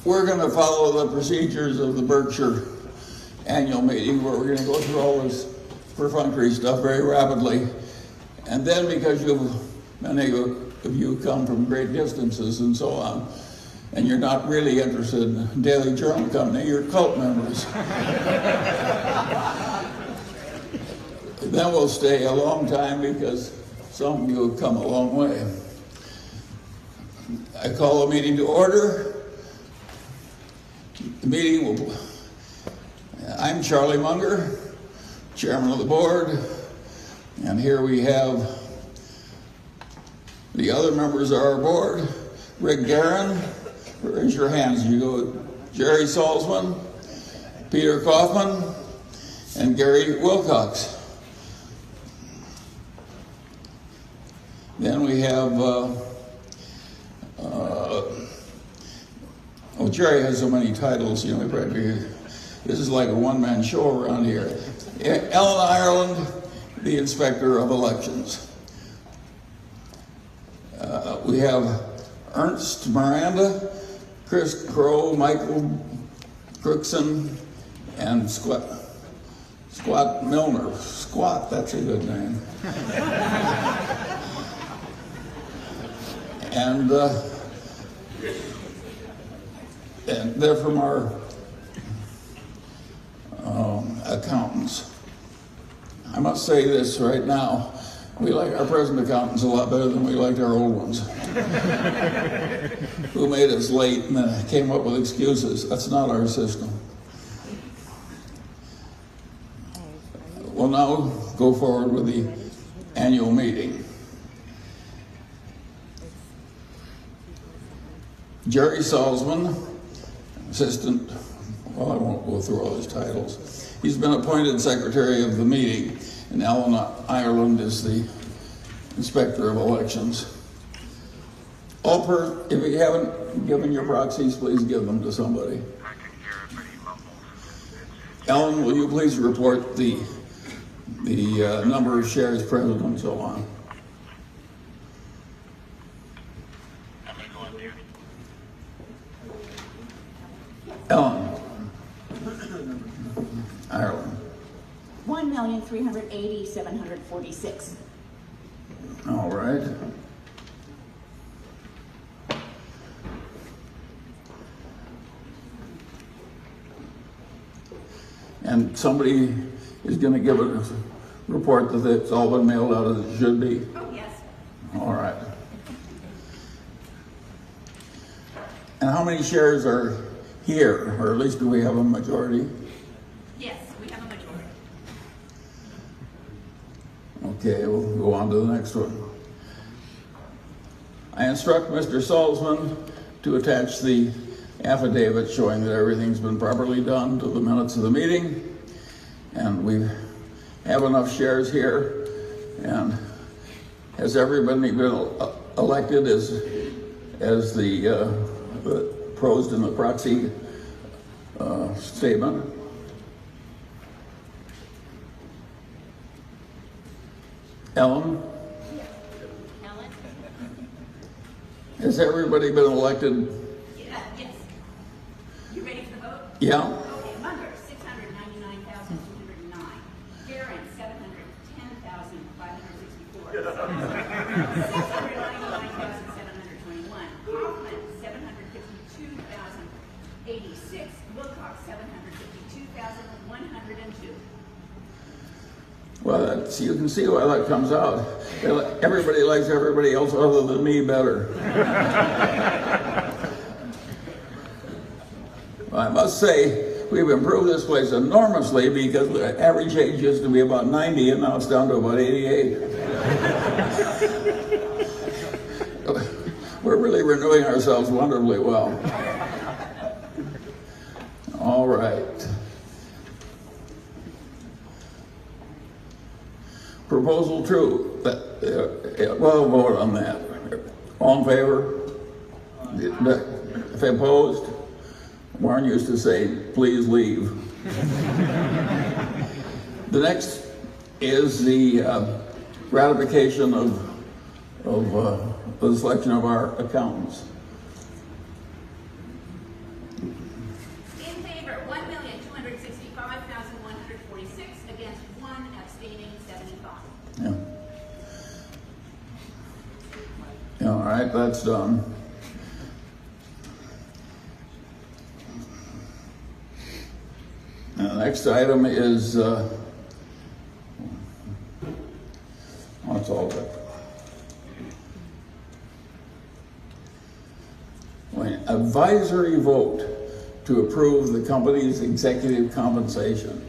we're going to follow the procedures of the Berkshire annual meeting, where we're going to go through all this perfunctory stuff very rapidly. And then, because many of you come from great distances and so on, and you're not really interested in Daily Journal Company, you're cult members. Then we'll stay a long time because some of you have come a long way. I call the meeting to order. The meeting will... I'm Charlie Munger, chairman of the board, and here we have the other members of our board. Rick Guerin, raise your hands. You go. Jerry Salzman, Peter Kaufman, and Gary Wilcox. Then we have, Jerry has so many titles, you know, this is like a one-man show around here. Ellen Ireland, the Inspector of Elections. We have Ernst Miranda, Chris Crow, Michael Crookson, and Squat Milner. Squat, that's a good name. And they're from our accountants. I must say this right now. We like our present accountants a lot better than we liked our old ones, who made us late and then came up with excuses. That's not our system. We'll now go forward with the annual meeting. Jerry Salzman, assistant, well, I won't go through all his titles. He's been appointed secretary of the meeting, and Ellen Ireland is the inspector of elections. If you haven't given your proxies, please give them to somebody. Ellen, will you please report the number of shares present and so on? Ellen. Ireland. 1,380,746. All right. And somebody is going to give a report that it's all been mailed out as it should be? Oh, yes. All right. And how many shares are here, or at least do we have a majority? Yes, we have a majority. Okay, we'll go on to the next one. I instruct Mr. Salzman to attach the affidavit showing that everything's been properly done to the minutes of the meeting, and we have enough shares here. And has everybody been elected as the prosed in the proxy statement? Ellen? Ellen? Has everybody been elected? Yes. You ready for the vote? Yeah. Okay, Munger, 699,209. Guerin, 710,564. 699,721. Kaufman, 752,086. Wilcox, 752,102. Well, you can see why that comes out. Everybody likes everybody else other than me better. Well, I must say, we've improved this place enormously, because the average age used to be about 90 and now it's down to about 88. We're really renewing ourselves wonderfully well. All right. Proposal true. Well, vote on that. All in favor? If opposed? Warren used to say, please leave. The next is the ratification of the selection of our accountants. All right, that's done. And the next item is, what's all that? Advisory vote to approve the company's executive compensation.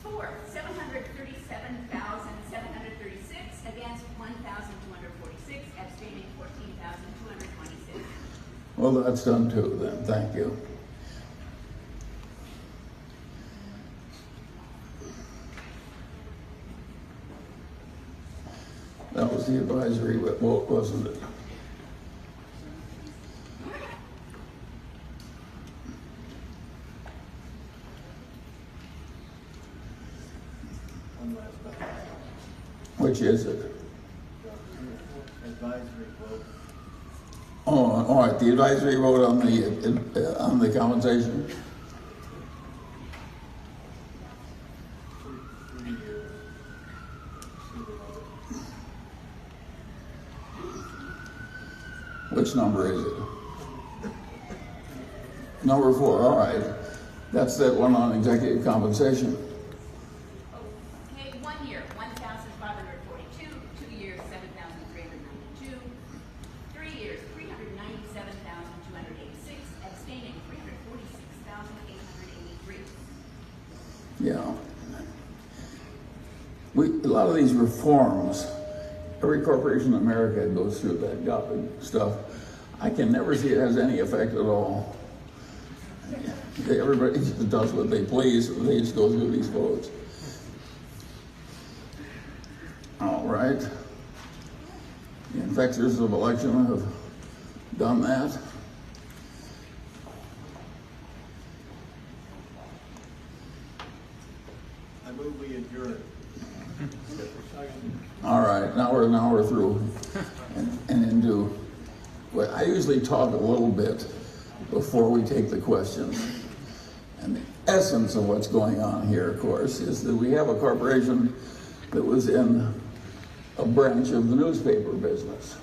For 737,736 against 1,246, abstaining 14,226. Well, that's done too then, thank you. That was the advisory vote, wasn't it? Which is it? Advisory vote. Oh, all right, the advisory vote on the compensation. Which number is it? Number 4, all right. That's that one on executive compensation. Okay, 1 year, 1,542, 2 years, 7,392, 3 years, 397,286, abstaining 346,883. Yeah. A lot of these reforms, every corporation in America goes through that stuff. I can never see it has any effect at all. Everybody just does what they please, and they just go through these votes. All right. The inspectors of election have done that. I move we adjourn. All right, now we're through and into. Well, I usually talk a little bit before we take the questions. And the essence of what's going on here, of course, is that we have a corporation that was in a branch of the newspaper business.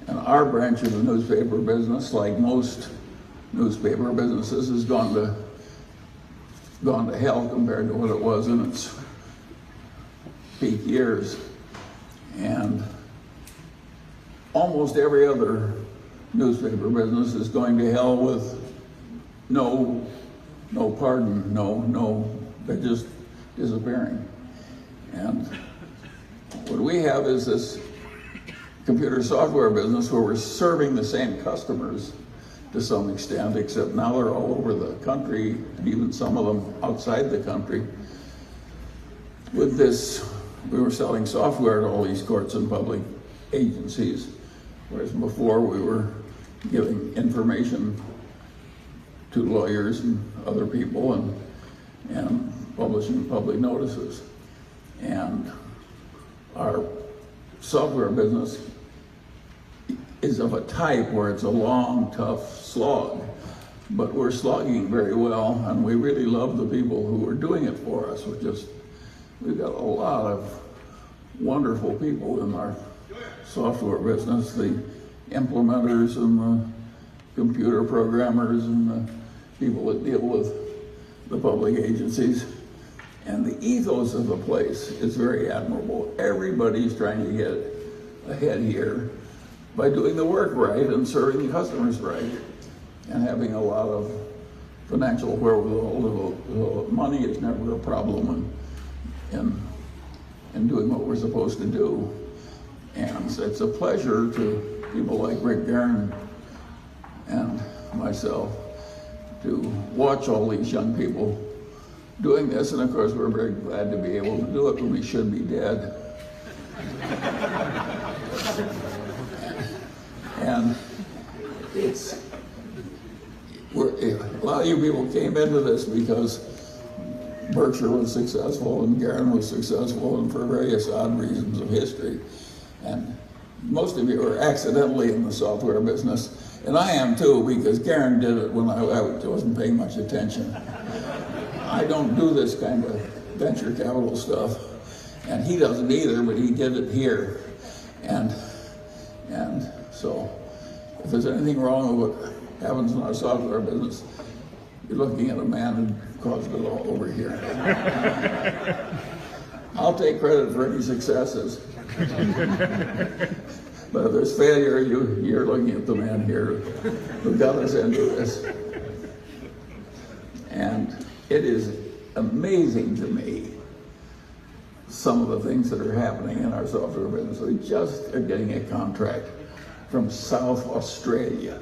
And our branch of the newspaper business, like most newspaper businesses, has gone to hell compared to what it was in its peak years. And almost every other newspaper business is going to hell with no pardon, they're just disappearing. And what we have is this computer software business where we're serving the same customers to some extent, except now they're all over the country, and even some of them outside the country. With this, we were selling software to all these courts and public agencies, whereas before we were giving information to lawyers and other people and publishing public notices. And our software business is of a type where it's a long, tough slog, but we're slogging very well, and we really love the people who are doing it for us. We've got a lot of wonderful people in our software business, the implementers and the computer programmers and the people that deal with the public agencies. And the ethos of the place is very admirable. Everybody's trying to get ahead here by doing the work right and serving the customers right and having a lot of financial wherewithal. Money is never a problem in doing what we're supposed to do. And it's a pleasure to people like Rick Guerin and myself to watch all these young people doing this, and of course we're very glad to be able to do it when we should be dead. And a lot of you people came into this because Berkshire was successful and Guerin was successful, and for various odd reasons of history. And most of you are accidentally in the software business, and I am too, because Guerin did it when I wasn't paying much attention. I don't do this kind of venture capital stuff. And he doesn't either, but he did it here. And so if there's anything wrong with what happens in our software business, you're looking at a man who caused it all over here. I'll take credit for any successes. But if there's failure, you're looking at the man here who got us into this. And it is amazing to me some of the things that are happening in our software business. We just are getting a contract from South Australia.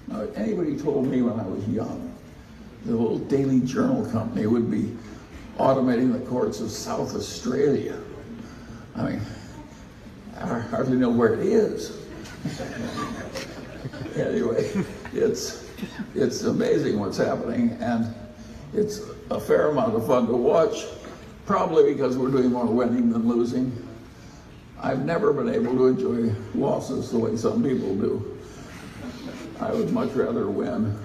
Now, if anybody told me when I was young, the little daily journal company would be automating the courts of South Australia. I mean, I hardly know where it is. Anyway, it's amazing what's happening, and it's a fair amount of fun to watch, probably because we're doing more winning than losing. I've never been able to enjoy losses the way some people do. I would much rather win,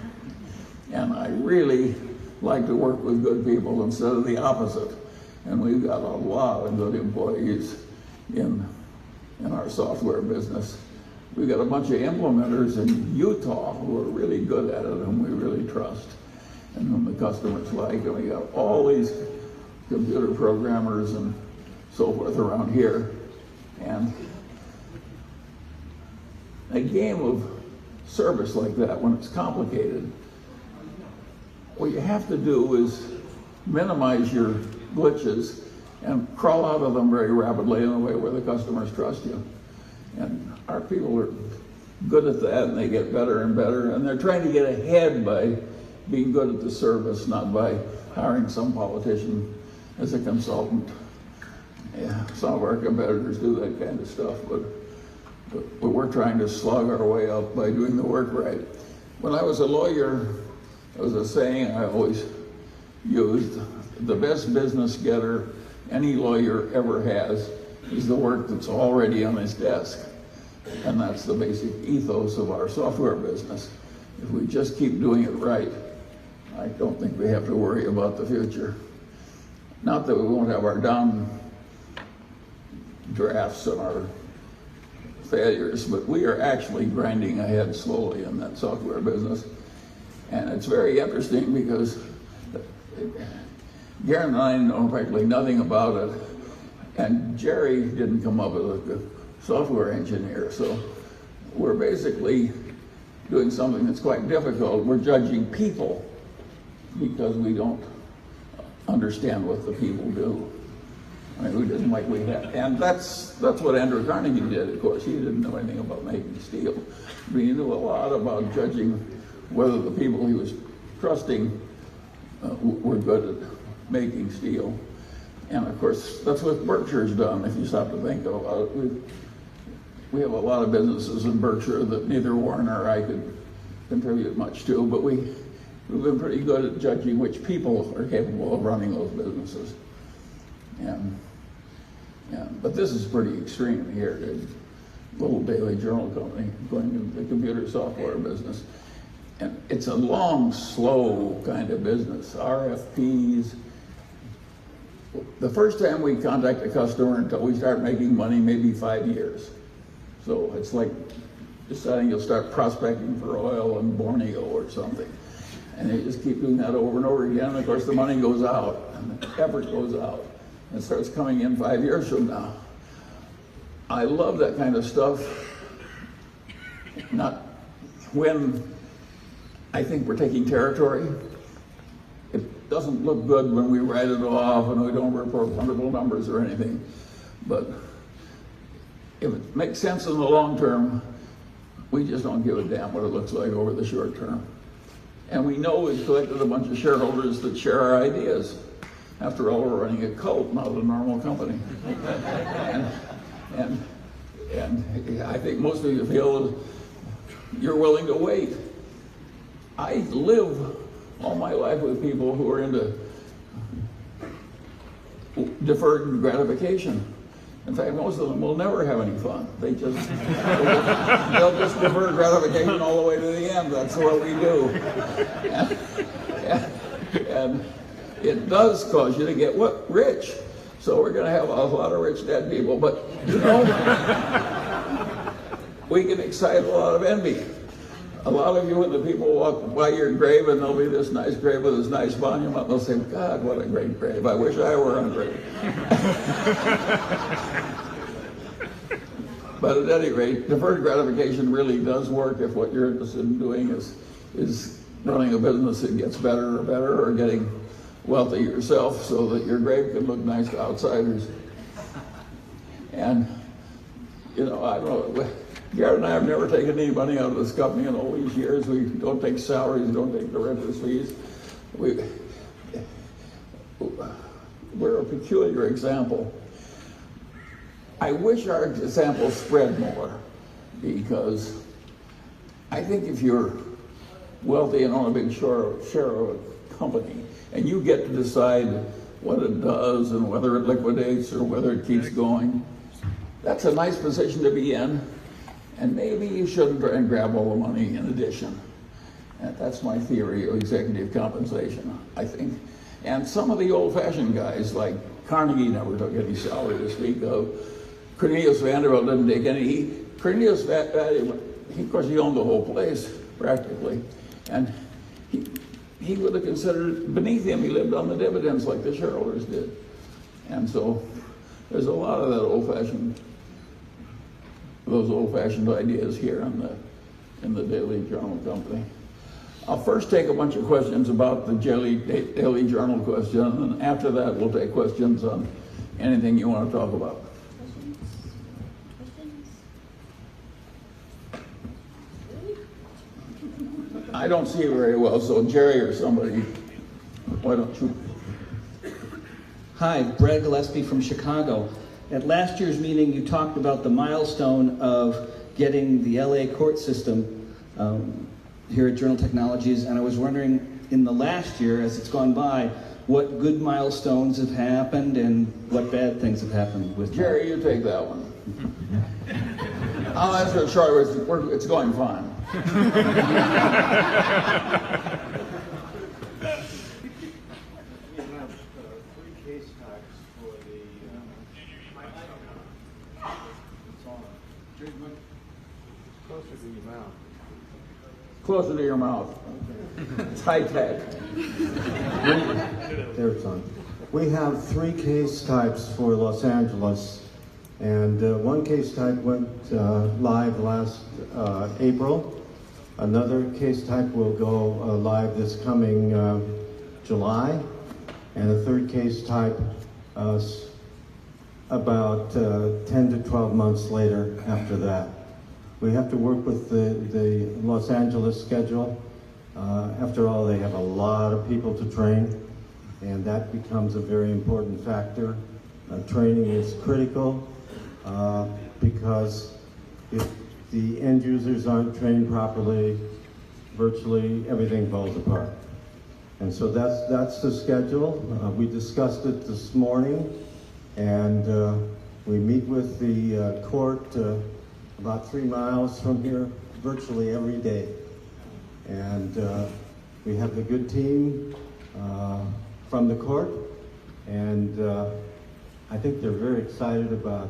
and I really like to work with good people instead of the opposite. And we've got a lot of good employees in our software business. We've got a bunch of implementers in Utah who are really good at it, whom we really trust, and whom the customers like. And we got all these computer programmers and so forth around here. And a game of service like that, when it's complicated, what you have to do is minimize your glitches and crawl out of them very rapidly in a way where the customers trust you. And our people are good at that, and they get better and better, and they're trying to get ahead by being good at the service, not by hiring some politician as a consultant. Yeah, some of our competitors do that kind of stuff, but we're trying to slug our way up by doing the work right. When I was a lawyer, there was a saying I always used: the best business getter any lawyer ever has is the work that's already on his desk. And that's the basic ethos of our software business. If we just keep doing it right, I don't think we have to worry about the future. Not that we won't have our down drafts and our failures, but we are actually grinding ahead slowly in that software business. And it's very interesting because Garen and I know practically nothing about it, and Jerry didn't come up as a software engineer, so we're basically doing something that's quite difficult. We're judging people because we don't understand what the people do. I mean, we didn't like we had, and that's what Andrew Carnegie did. Of course, he didn't know anything about making steel, but he knew a lot about judging whether the people he was trusting were good at making steel. And of course, that's what Berkshire's done, if you stop to think about it. We have a lot of businesses in Berkshire that neither Warren or I could contribute much to, but we've been pretty good at judging which people are capable of running those businesses. But this is pretty extreme here. A little daily journal company going into the computer software business. And it's a long, slow kind of business. RFPs. The first time we contact a customer until we start making money, maybe 5 years. So it's like deciding you'll start prospecting for oil in Borneo or something. And you just keep doing that over and over again. And of course, the money goes out and the effort goes out. And it starts coming in 5 years from now. I love that kind of stuff. Not when I think we're taking territory. It doesn't look good when we write it off and we don't report wonderful numbers or anything. But if it makes sense in the long term, we just don't give a damn what it looks like over the short term. And we know we've collected a bunch of shareholders that share our ideas. After all, we're running a cult, not a normal company. and I think most of you feel that you're willing to wait. I live all my life with people who are into deferred gratification. In fact, most of them will never have any fun. They'll just defer gratification all the way to the end. That's what we do. it does cause you to get rich. So we're going to have a lot of rich dead people, but you know, we can excite a lot of envy. A lot of you, when the people walk by your grave and there'll be this nice grave with this nice monument, they'll say, God, what a great grave. I wish I were on a grave. But at any rate, deferred gratification really does work if what you're interested in doing is running a business that gets better or getting wealthy yourself so that your grave can look nice to outsiders. And, you know, I don't know, Garrett and I have never taken any money out of this company in all these years. We don't take salaries, don't take directors' fees. We're a peculiar example. I wish our example spread more, because I think if you're wealthy and own a big share of a company, and you get to decide what it does and whether it liquidates or whether it keeps going, that's a nice position to be in. And maybe you shouldn't try and grab all the money in addition. And that's my theory of executive compensation, I think. And some of the old-fashioned guys, like Carnegie, never took any salary to speak of. Cornelius Vanderbilt didn't take any. Cornelius Vanderbilt, of course, he owned the whole place, practically. And he would have considered beneath him, he lived on the dividends like the shareholders did. And so there's a lot of that those old-fashioned ideas here in the Daily Journal Company. I'll first take a bunch of questions about the Daily Journal question, and after that we'll take questions on anything you want to talk about. I don't see it very well, so Jerry or somebody, why don't you? Hi, Brad Gillespie from Chicago. At last year's meeting, you talked about the milestone of getting the LA court system here at Journal Technologies, and I was wondering, in the last year, as it's gone by, what good milestones have happened and what bad things have happened with Jerry, you take that one. I'll answer it short. It's going fine. We have 3 case types for the. It's on. Treatment. Closer to your mouth. Closer to your mouth. It's high tech. There it's on. We have 3 case types for Los Angeles, and one case type went live last April. Another case type will go live this coming July, and a third case type about 10 to 12 months later after that. We have to work with the Los Angeles schedule. After all, they have a lot of people to train, and that becomes a very important factor. Training is critical because if the end users aren't trained properly, virtually everything falls apart. And so that's the schedule. We discussed it this morning, and we meet with the court about 3 miles from here virtually every day. And we have a good team from the court, and I think they're very excited about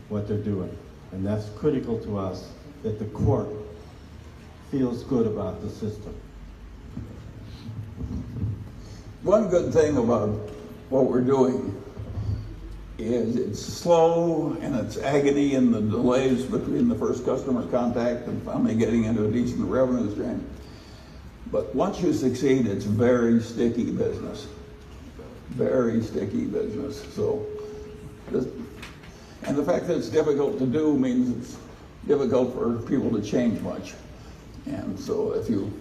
what they're doing. And that's critical to us, that the court feels good about the system. One good thing about what we're doing is it's slow and it's agony in the delays between the first customer contact and finally getting into a decent revenue stream. But once you succeed, it's very sticky business. Very sticky business. So, and the fact that it's difficult to do means it's difficult for people to change much. And so if you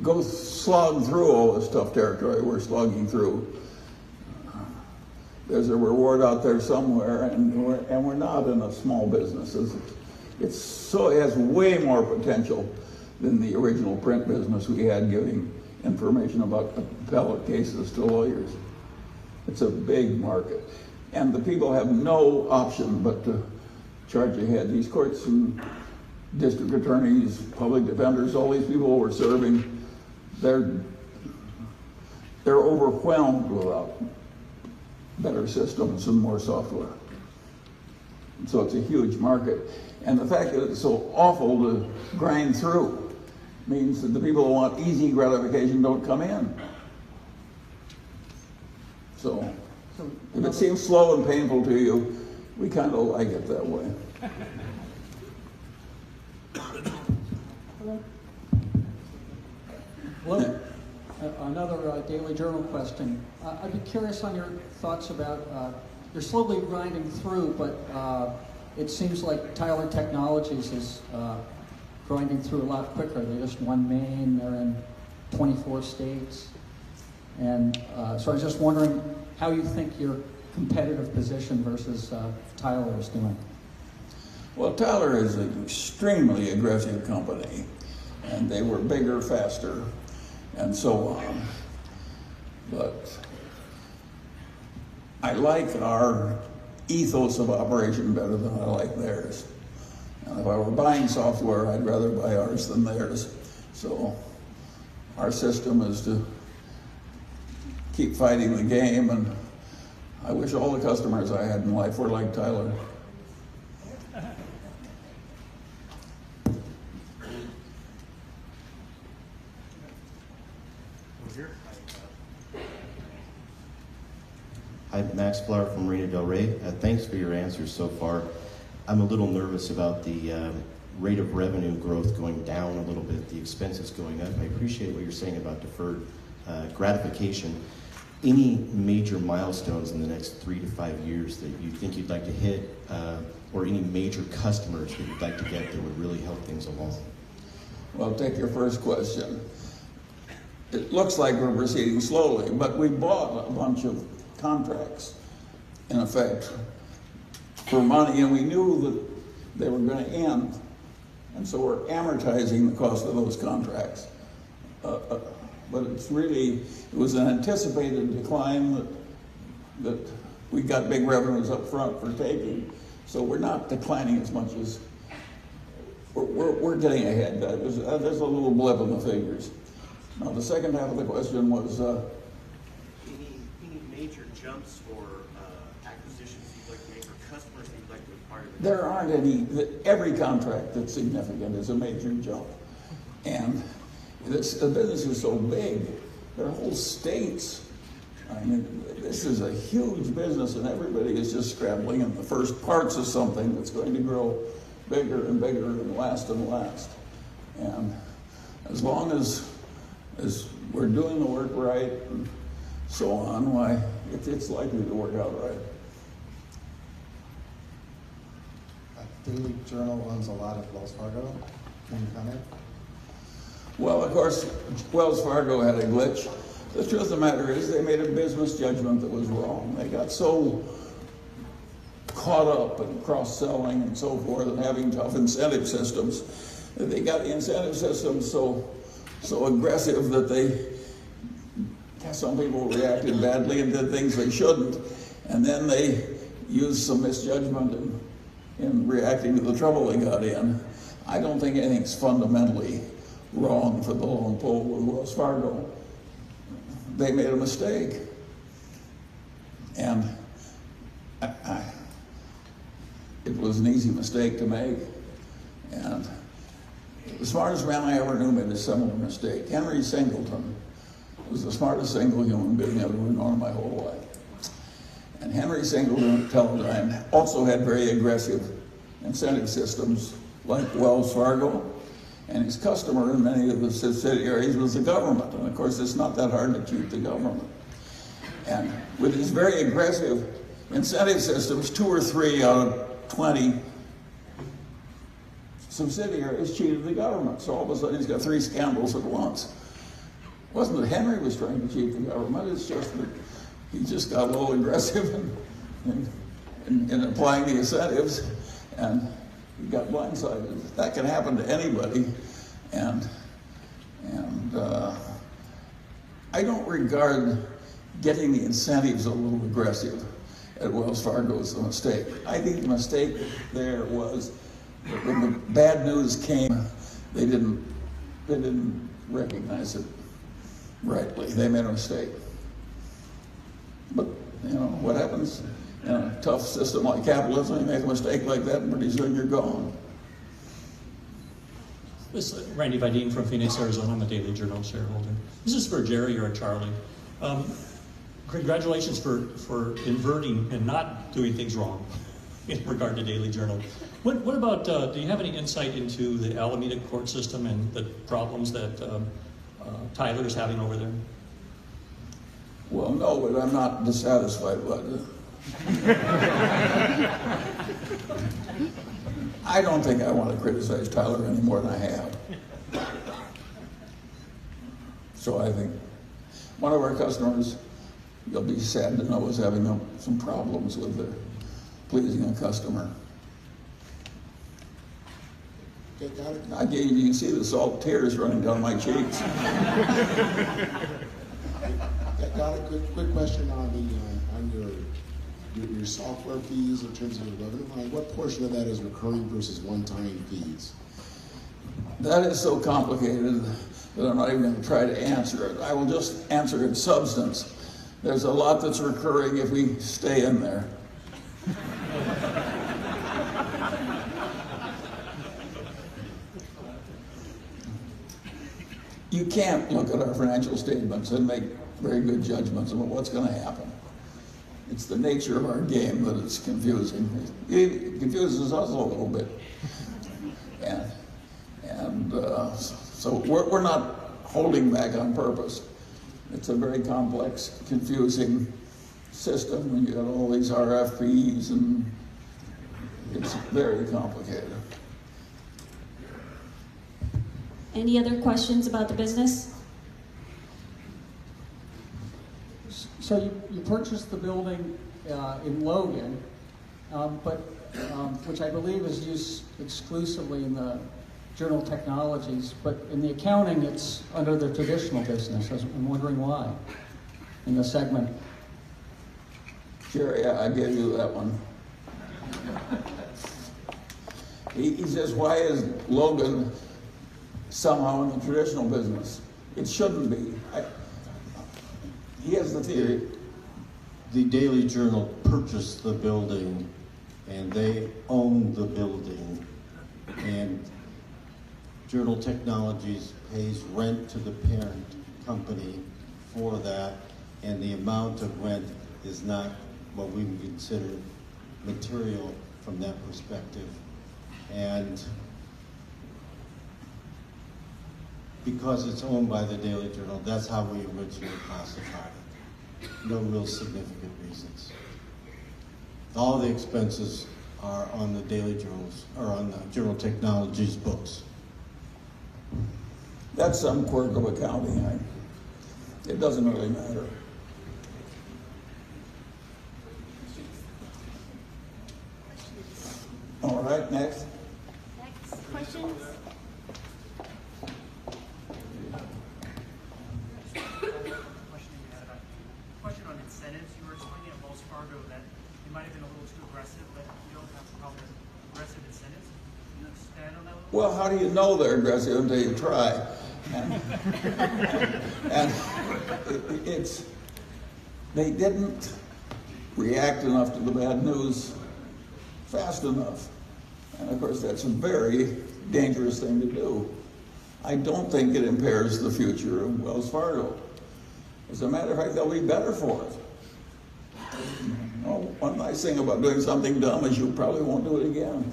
go slog through all this tough territory we're slogging through, there's a reward out there somewhere, and we're not in a small business. It has way more potential than the original print business we had, giving information about appellate cases to lawyers. It's a big market. And the people have no option but to charge ahead. These courts and district attorneys, public defenders, all these people we're serving, they're overwhelmed without better systems and more software. And so it's a huge market. And the fact that it's so awful to grind through means that the people who want easy gratification don't come in. So if it seems slow and painful to you, we kind of like it that way. Hello. Another Daily Journal question. I'd be curious on your thoughts about, you're slowly grinding through, but it seems like Tyler Technologies is grinding through a lot quicker. They just won Maine, they're in 24 states. And so I was just wondering how you think your competitive position versus Tyler is doing. Well, Tyler is an extremely aggressive company, and they were bigger, faster, and so on. But I like our ethos of operation better than I like theirs. And if I were buying software, I'd rather buy ours than theirs. So our system is to keep fighting the game, and I wish all the customers I had in life were like Tyler. Hi, Max Flower from Marina Del Rey. Thanks for your answers so far. I'm a little nervous about the rate of revenue growth going down a little bit, the expenses going up. I appreciate what you're saying about deferred gratification. Any major milestones in the next 3 to 5 years that you think you'd like to hit, or any major customers that you'd like to get that would really help things along? Well, take your first question. It looks like we're proceeding slowly, but we bought a bunch of contracts, in effect, for money, and we knew that they were going to end, and so we're amortizing the cost of those contracts. But it's really, it was an anticipated decline that we got big revenues up front for taking, so we're not declining as much as, we're getting ahead. There's a little blip in the figures. Now, the second half of the question was, Any major jumps or acquisitions you'd like to make, or customers you'd like to acquire? there aren't any. Every contract that's significant is a major jump. And the business is so big, there are whole states. I mean, this is a huge business, and everybody is just scrambling in the first parts of something that's going to grow bigger and bigger and last and last. And as long as we're doing the work right and so on, why, it's likely to work out right. Daily Journal owns a lot of Wells Fargo. Can you comment? Well, of course, Wells Fargo had a glitch. The truth of the matter is they made a business judgment that was wrong. They got so caught up in cross-selling and so forth and having tough incentive systems that they got the incentive systems so aggressive that some people reacted badly and did things they shouldn't, and then they used some misjudgment in reacting to the trouble they got in. I don't think anything's fundamentally wrong for the long pole with Wells Fargo. They made a mistake, and it was an easy mistake to make. And the smartest man I ever knew made a similar mistake. Henry Singleton was the smartest single human being I've ever known in my whole life. And Henry Singleton at Teledyne also had very aggressive incentive systems like Wells Fargo, and his customer in many of the subsidiaries was the government. And of course, it's not that hard to cheat the government. And with his very aggressive incentive systems, 2 or 3 out of 20 subsidiaries cheated the government. So all of a sudden he's got 3 scandals at once. It wasn't that Henry was trying to cheat the government, it's just that he just got a little aggressive in applying the incentives, and he got blindsided. That can happen to anybody, and I don't regard getting the incentives a little aggressive at Wells Fargo as a mistake. I think the mistake there was that when the bad news came, they didn't recognize it rightly. They made a mistake. But, you know, what happens in a tough system like capitalism, you make a mistake like that and pretty soon you're gone. This is Randy Vidine from Phoenix, Arizona. I'm a Daily Journal shareholder. This is for Jerry or Charlie. Congratulations for inverting and not doing things wrong in regard to Daily Journal. What about, do you have any insight into the Alameda court system and the problems that Tyler is having over there? Well, no, but I'm not dissatisfied with it. I don't think I want to criticize Tyler any more than I have. So I think one of our customers, you'll be sad to know, is having some problems with pleasing a customer. Okay, got it. You can see the salt tears running down my cheeks. Got a quick question on your software fees in terms of the revenue line. What portion of that is recurring versus one-time fees? That is so complicated that I'm not even going to try to answer it. I will just answer in substance. There's a lot that's recurring if we stay in there. You can't look at our financial statements and make very good judgments about what's going to happen. It's the nature of our game that it's confusing. It confuses us a little bit. So we're not holding back on purpose. It's a very complex, confusing system when you have all these RFPs, and it's very complicated. Any other questions about the business? So you purchased the building in Logan, which I believe is used exclusively in the Journal Technologies, but in the accounting it's under the traditional business. I'm wondering why in the segment. Jerry, I gave you that one. He says, why is Logan somehow in the traditional business? It shouldn't be. He has the theory. The Daily Journal purchased the building, and they own the building, and Journal Technologies pays rent to the parent company for that, and the amount of rent is not what we would consider material from that perspective. And because it's owned by the Daily Journal, that's how we originally classified it. No real significant reasons. All the expenses are on the Daily Journal's, or on the Journal Technologies books. That's some quirk of accounting. It doesn't really matter. All right, next. Next, questions? Question on incentives. You were explaining at Wells Fargo that you might have been a little too aggressive, but you don't have a problem with aggressive incentives. Can you expand on that a little? Well, how do you know they're aggressive until you try? And they didn't react enough to the bad news fast enough. And of course, that's a very dangerous thing to do. I don't think it impairs the future of Wells Fargo. As a matter of fact, they'll be better for it. Oh, one nice thing about doing something dumb is you probably won't do it again.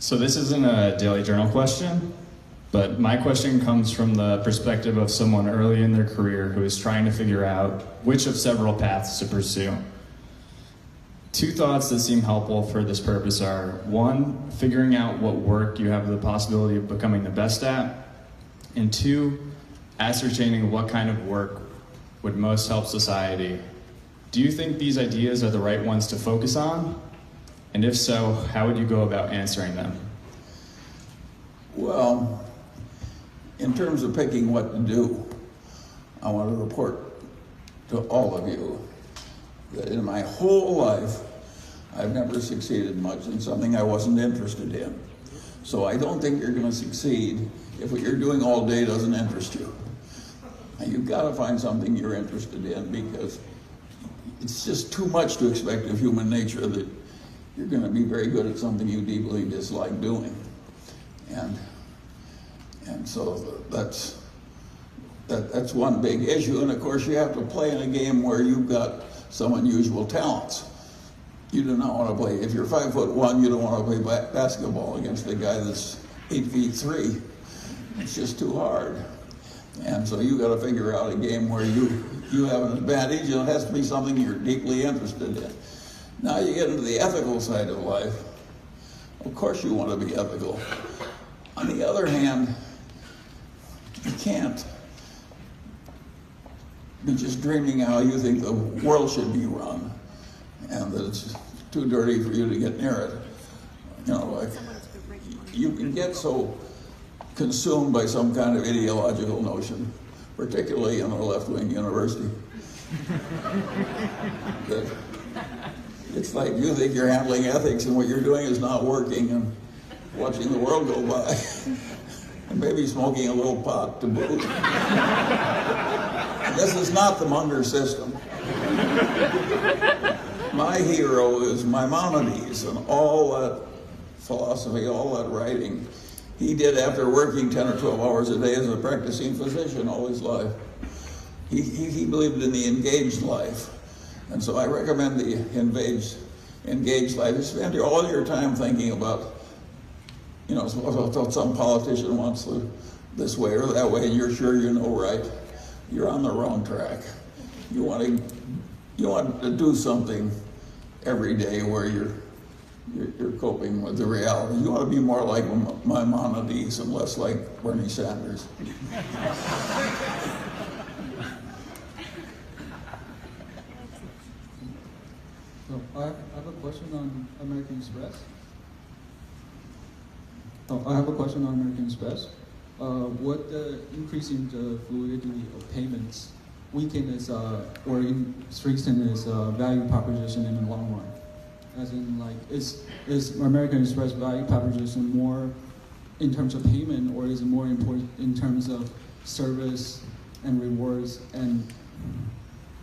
So this isn't a Daily Journal question, but my question comes from the perspective of someone early in their career who is trying to figure out which of several paths to pursue. Two thoughts that seem helpful for this purpose are, one, figuring out what work you have the possibility of becoming the best at, and two, ascertaining what kind of work would most help society. Do you think these ideas are the right ones to focus on? And if so, how would you go about answering them? Well, in terms of picking what to do, I want to report to all of you that in my whole life, I've never succeeded much in something I wasn't interested in. So I don't think you're going to succeed if what you're doing all day doesn't interest you. And you've got to find something you're interested in, because it's just too much to expect of human nature that you're going to be very good at something you deeply dislike doing. And so that's one big issue. And of course, you have to play in a game where you've got some unusual talents. You do not want to play, if you're 5'1", you don't want to play basketball against a guy that's 8'3". It's just too hard. And so you got to figure out a game where you have an advantage, and it has to be something you're deeply interested in. Now you get into the ethical side of life. Of course you want to be ethical. On the other hand, you can't be just dreaming how you think the world should be run, and that it's too dirty for you to get near it. You know, like, you can get so consumed by some kind of ideological notion, particularly in a left-wing university, that it's like you think you're handling ethics and what you're doing is not working, and watching the world go by, and maybe smoking a little pot to boot. This is not the Munger system. My hero is Maimonides, and all that philosophy, all that writing, he did after working 10 or 12 hours a day as a practicing physician all his life. He believed in the engaged life. And so I recommend the engaged life. You spend all your time thinking about, you know, some politician wants this way or that way, and you're sure you know right. You're on the wrong track. You want to do something every day where you're coping with the reality. You want to be more like Maimonides and less like Bernie Sanders. So I have a question on American Express. What increasing the fluidity of payments weaken is or strengthen its value proposition in the long run? As in, like, is American Express value proposition more in terms of payment, or is it more important in terms of service and rewards? And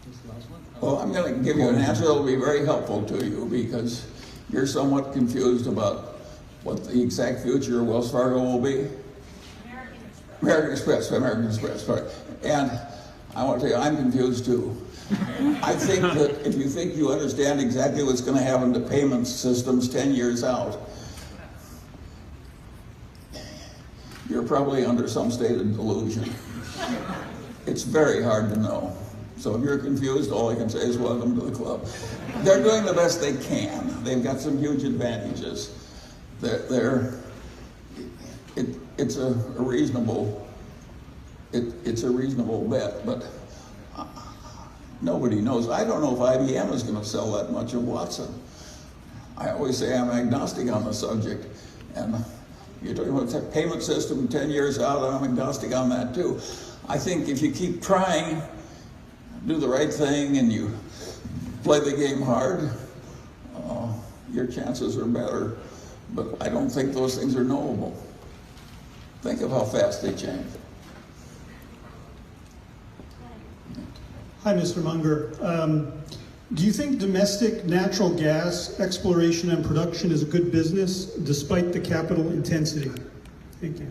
this last one. Well, I'm going to give you an answer that will be very helppful to you, because you're somewhat confused about what the exact future of Wells Fargo will be. American Express, sorry. And I want to tell you, I'm confused too. I think that if you think you understand exactly what's going to happen to payment systems 10 years out, you're probably under some state of delusion. It's very hard to know. So if you're confused, all I can say is welcome to the club. They're doing the best they can. They've got some huge advantages. It's a reasonable bet, but nobody knows. I don't know if IBM is going to sell that much of Watson. I always say I'm agnostic on the subject, and you're talking about the payment system 10 years out, and I'm agnostic on that too. I think if you keep trying, do the right thing, and you play the game hard, your chances are better. But I don't think those things are knowable. Think of how fast they change. Hi, Mr. Munger. Do you think domestic natural gas exploration and production is a good business despite the capital intensity? Thank you.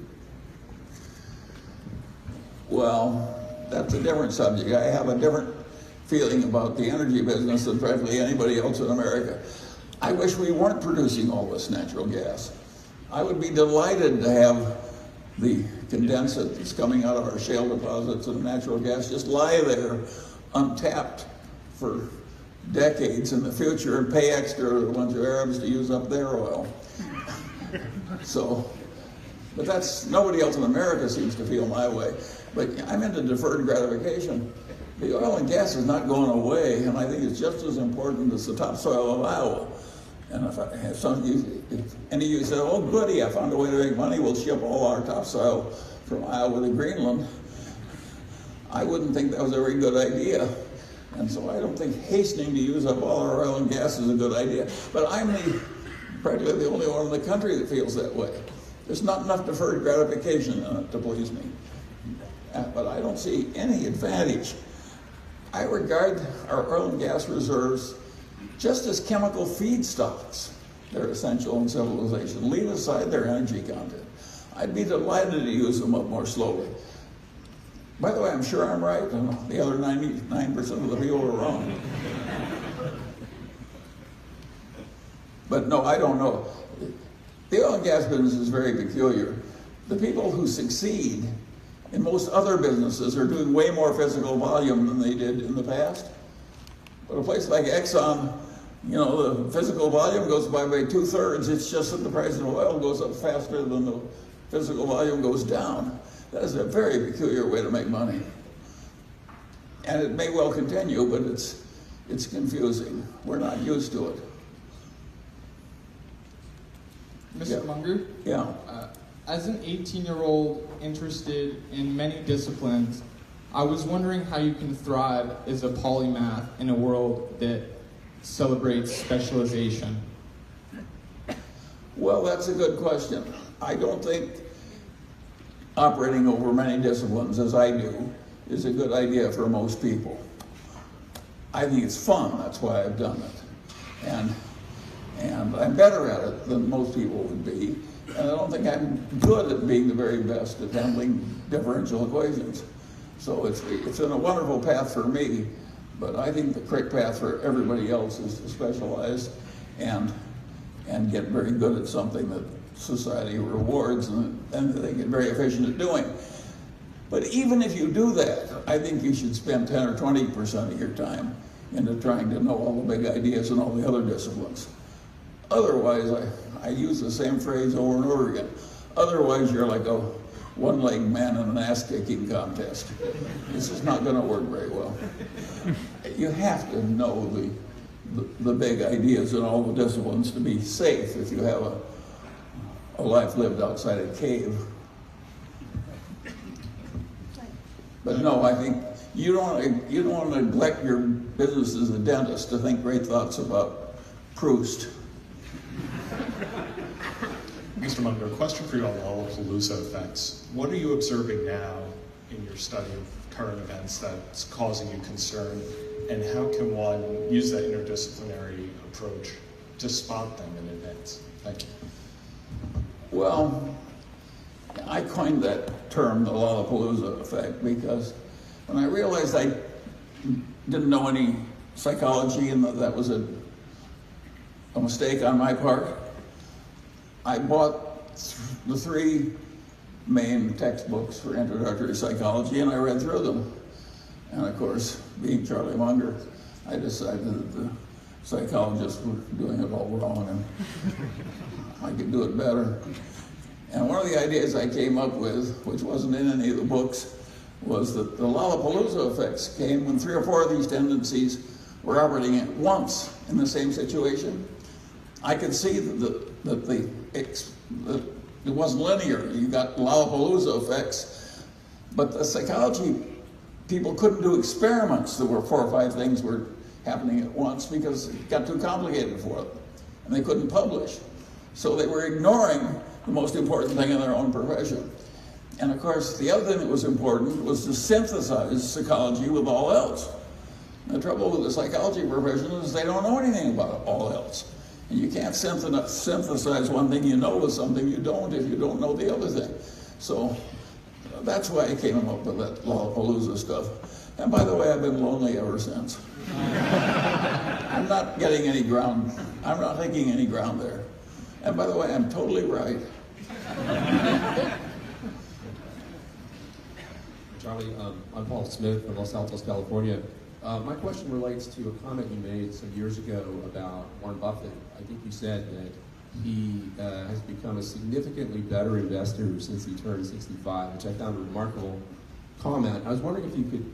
Well, that's a different subject. I have a different feeling about the energy business than practically anybody else in America. I wish we weren't producing all this natural gas. I would be delighted to have the condensate that's coming out of our shale deposits and natural gas just lie there untapped for decades in the future and pay extra to a bunch of Arabs to use up their oil. So, but that's, nobody else in America seems to feel my way. But I'm into deferred gratification. The oil and gas is not going away, and I think it's just as important as the topsoil of Iowa. And if any of you said, oh goody, I found a way to make money, we'll ship all our topsoil from Iowa to Greenland, I wouldn't think that was a very good idea. And so I don't think hastening to use up all our oil and gas is a good idea. But I'm practically the only one in the country that feels that way. There's not enough deferred gratification in it to please me. But I don't see any advantage. I regard our oil and gas reserves just as chemical feedstocks. They're essential in civilization. Leave aside their energy content. I'd be delighted to use them up more slowly. By the way, I'm sure I'm right, and the other 99% of the people are wrong. But no, I don't know. The oil and gas business is very peculiar. The people who succeed in most other businesses are doing way more physical volume than they did in the past. But a place like Exxon, you know, the physical volume goes by 2/3. It's just that the price of oil goes up faster than the physical volume goes down. That is a very peculiar way to make money. And it may well continue, but it's confusing. We're not used to it. Mr. Munger? Yeah. As an 18-year-old interested in many disciplines, I was wondering how you can thrive as a polymath in a world that celebrates specialization. Well, that's a good question. I don't think operating over many disciplines, as I do, is a good idea for most people. I think it's fun, that's why I've done it. And I'm better at it than most people would be. And I don't think I'm good at being the very best at handling differential equations. So it's in a wonderful path for me, but I think the correct path for everybody else is to specialize and get very good at something that society rewards and they get very efficient at doing. But even if you do that, I think you should spend 10 or 20% of your time into trying to know all the big ideas in all the other disciplines. Otherwise, I use the same phrase over and over again. Otherwise, you're like a one-legged man in an ass-kicking contest. This is not going to work very well. You have to know the big ideas in all the disciplines to be safe if you have a life lived outside a cave. But no, I think you don't want to neglect your business as a dentist to think great thoughts about Proust. Mr. Munger, a question for you on Lollapalooza effects. What are you observing now in your study of current events that's causing you concern, and how can one use that interdisciplinary approach to spot them in advance? Thank you. Well, I coined that term, the Lollapalooza effect, because when I realized I didn't know any psychology and that was a mistake on my part, I bought the 3 main textbooks for introductory psychology and I read through them. And of course, being Charlie Munger, I decided that the psychologists were doing it all wrong and I could do it better. And one of the ideas I came up with, which wasn't in any of the books, was that the Lollapalooza effects came when 3 or 4 of these tendencies were operating at once in the same situation. I could see that it wasn't linear. You got Lollapalooza effects, but the psychology people couldn't do experiments that were 4 or 5 things were happening at once because it got too complicated for them, and they couldn't publish. So they were ignoring the most important thing in their own profession. And of course, the other thing that was important was to synthesize psychology with all else. And the trouble with the psychology profession is they don't know anything about all else. And you can't synthesize one thing you know with something you don't if you don't know the other thing. So that's why I came up with that Lollapalooza stuff. And by the way, I've been lonely ever since. I'm not getting any ground. I'm not taking any ground there. And by the way, I'm totally right. Charlie, I'm Paul Smith from Los Altos, California. My question relates to a comment you made some years ago about Warren Buffett. I think you said that he has become a significantly better investor since he turned 65, which I found a remarkable comment. I was wondering if you could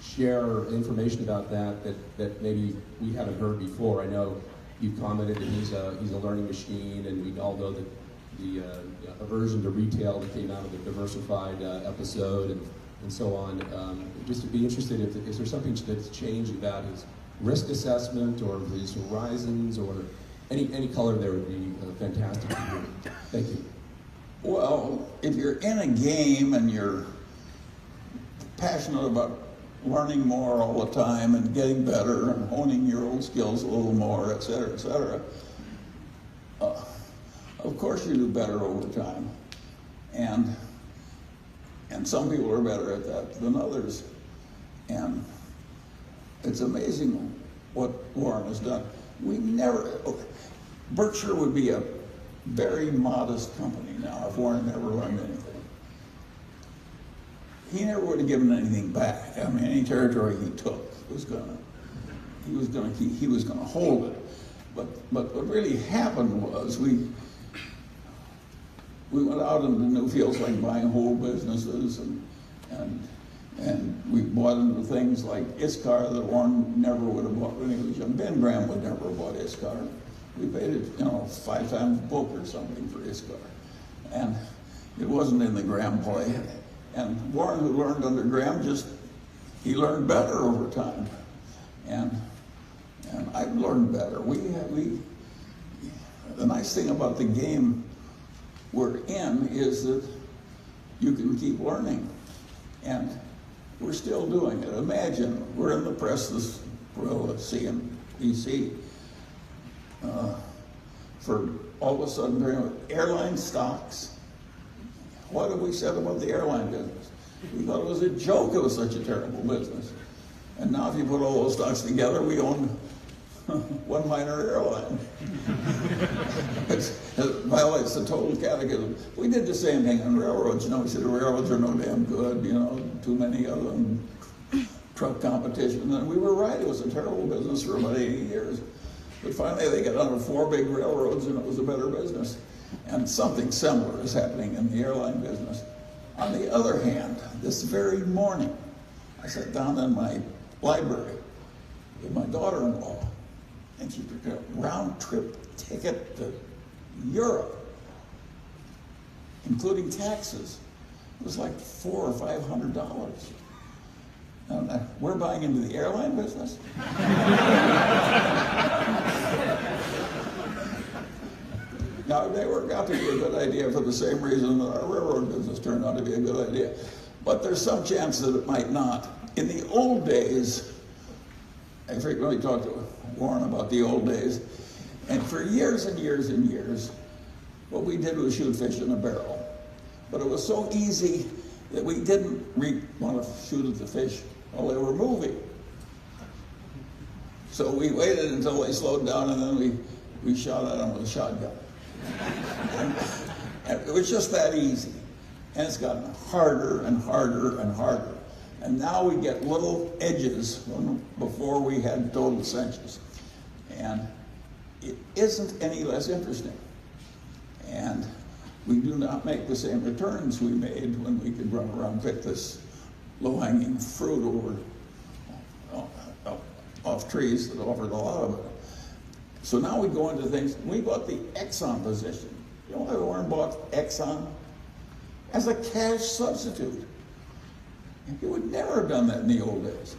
share information about that maybe we haven't heard before. I know you commented that he's a learning machine, and we all know that the aversion to retail that came out of the Diversified episode and so on. Just to be interested, is there something that's changed about his risk assessment or his horizons, or any color there would be fantastic to hear. Thank you. Well, if you're in a game and you're passionate about learning more all the time and getting better and honing your own skills a little more, et cetera, of course you do better over time. And some people are better at that than others. And it's amazing what Warren has done. Berkshire would be a very modest company now if Warren never learned anything. He never would have given anything back. I mean, any territory he took he was gonna hold it. But what really happened was we went out into new fields like buying whole businesses and we bought into things like ISCAR that Warren never would have bought when he was young. Ben Graham would never have bought ISCAR. We paid it, 5 times book or something for ISCAR. And it wasn't in the Graham play. And Warren, who learned under Graham, he learned better over time. And I've learned better. The nice thing about the game we're in is that you can keep learning. And we're still doing it. Imagine, we're in the press this CNBC for all of a sudden airline stocks. What have we said about the airline business? We thought it was a joke it was such a terrible business. And now if you put all those stocks together, we own one minor airline. It violates the total catechism. We did the same thing on railroads. We said the railroads are no damn good, too many of them, truck competition. And we were right, it was a terrible business for about 80 years. But finally they got under 4 big railroads and it was a better business. And something similar is happening in the airline business. On the other hand, this very morning, I sat down in my library with my daughter-in-law, and she took a round-trip ticket to Europe, including taxes. It was like $400 or $500. And we're buying into the airline business? Now, it may work out to be a good idea for the same reason that our railroad business turned out to be a good idea. But there's some chance that it might not. In the old days, I frequently talk to Warren about the old days, and for years and years and years, what we did was shoot fish in a barrel. But it was so easy that we didn't want to shoot at the fish while they were moving. So we waited until they slowed down, and then we shot at them with a shotgun. And it was just that easy. And it's gotten harder and harder and harder. And now we get little edges before we had total cinches. And it isn't any less interesting. And we do not make the same returns we made when we could run around and pick this low-hanging fruit off trees that offered a lot of it. So now we go into things. We bought the Exxon position. You know why Warren bought Exxon? As a cash substitute. He would never have done that in the old days.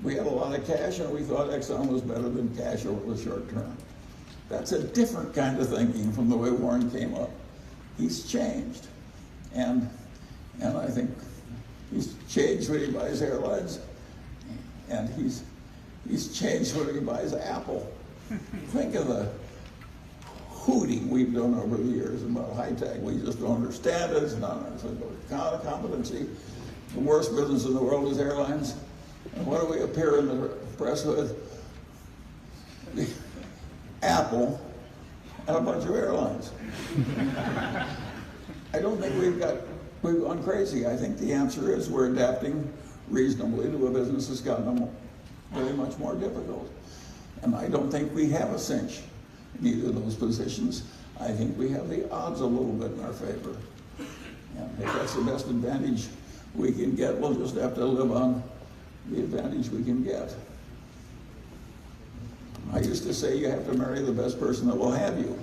We had a lot of cash and we thought Exxon was better than cash over the short term. That's a different kind of thinking from the way Warren came up. He's changed. And I think he's changed when he buys airlines, and he's changed when he buys Apple. Think of the hooting we've done over the years about high tech. We just don't understand it. It's not a competency. The worst business in the world is airlines. And what do we appear in the press with? Apple and a bunch of airlines. I don't think we've gone crazy. I think the answer is we're adapting reasonably to a business that's gotten very much more difficult. And I don't think we have a cinch in either of those positions. I think we have the odds a little bit in our favor. And if that's the best advantage we can get, we'll just have to live on the advantage we can get. I used to say you have to marry the best person that will have you.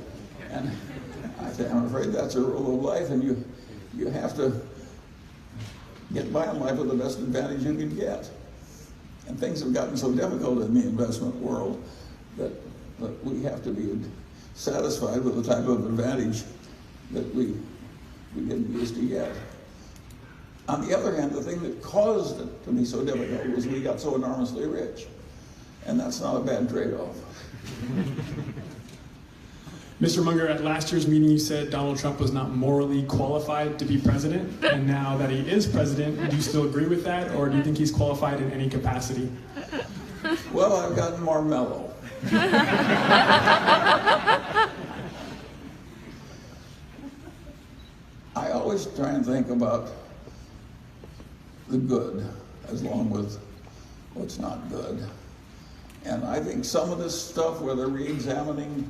And I'm afraid that's a rule of life, and you have to get by in life with the best advantage you can get. And things have gotten so difficult in the investment world that we have to be satisfied with the type of advantage that we we didn't used to get. On the other hand, the thing that caused it to be so difficult was we got so enormously rich. And that's not a bad trade-off. Mr. Munger, at last year's meeting you said Donald Trump was not morally qualified to be president, and now that he is president, do you still agree with that, or do you think he's qualified in any capacity? Well, I've gotten more mellow. I always try and think about the good as long with what's not good. And I think some of this stuff where they're re-examining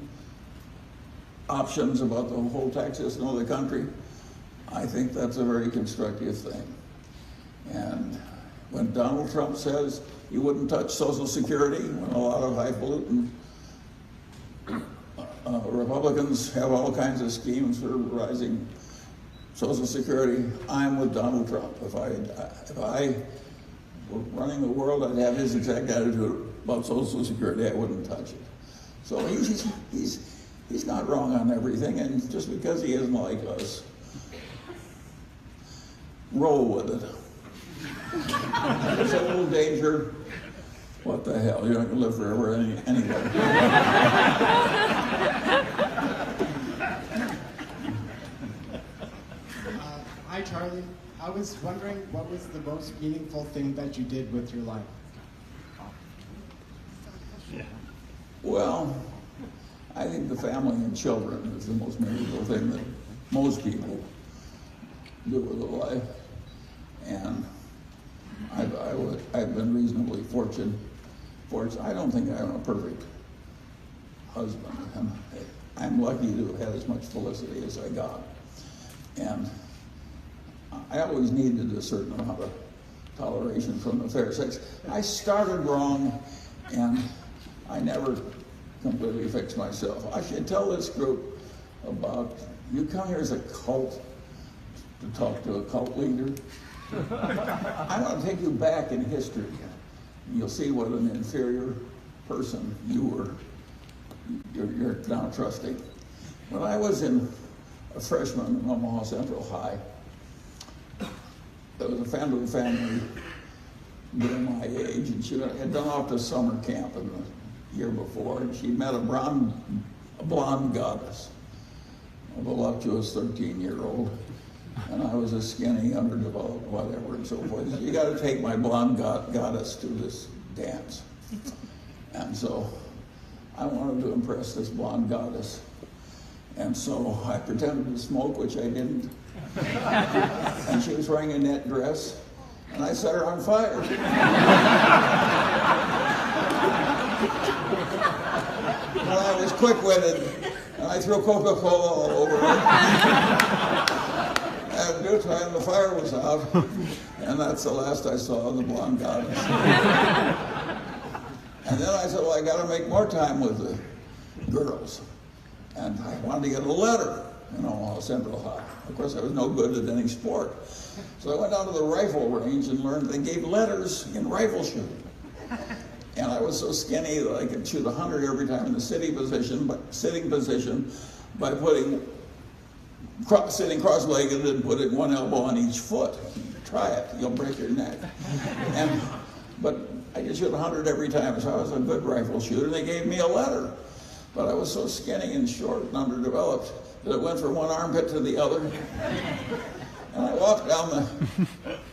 options about the whole tax system of the country, I think that's a very constructive thing. And when Donald Trump says he wouldn't touch Social Security, when a lot of highfalutin Republicans have all kinds of schemes for rising Social Security, I'm with Donald Trump. If I were running the world, I'd have his exact attitude about Social Security. I wouldn't touch it. So he's not wrong on everything, and just because he isn't like us, roll with it. There's a little danger. What the hell? You're not going to live forever anyway. Hi, Charlie. I was wondering what was the most meaningful thing that you did with your life? Well, I think the family and children is the most meaningful thing that most people do with their life. And I've been reasonably fortunate. I don't think I'm a perfect husband. I'm lucky to have had as much felicity as I got. And I always needed a certain amount of toleration from the fair sex. I started wrong, and I never completely fixed myself. I should tell this group about, you come here as a cult to talk to a cult leader. I want to take you back in history. You'll see what an inferior person you were. You're now trusting. When I was a freshman in Omaha Central High, there was a friend of the family near my age, and she had done off to summer camp in the year before, and she met a blonde goddess, a voluptuous 13-year-old, and I was a skinny, underdeveloped, whatever, and so forth. You got to take my blonde goddess to this dance. And so I wanted to impress this blonde goddess. And so I pretended to smoke, which I didn't. And she was wearing a net dress, and I set her on fire. Well, I was quick-witted, and I threw Coca-Cola all over her. And due time, the fire was out, and that's the last I saw of the blonde goddess. And then I said, well, I got to make more time with the girls. And I wanted to get a letter in Omaha Central High. Of course, I was no good at any sport. So I went down to the rifle range and learned they gave letters in rifle shooting. And I was so skinny that I could shoot 100 every time in the sitting position by sitting cross-legged and putting one elbow on each foot. Try it, you'll break your neck. But I could shoot 100 every time, so I was a good rifle shooter. They gave me a letter. But I was so skinny and short and underdeveloped that it went from one armpit to the other. And I walked down the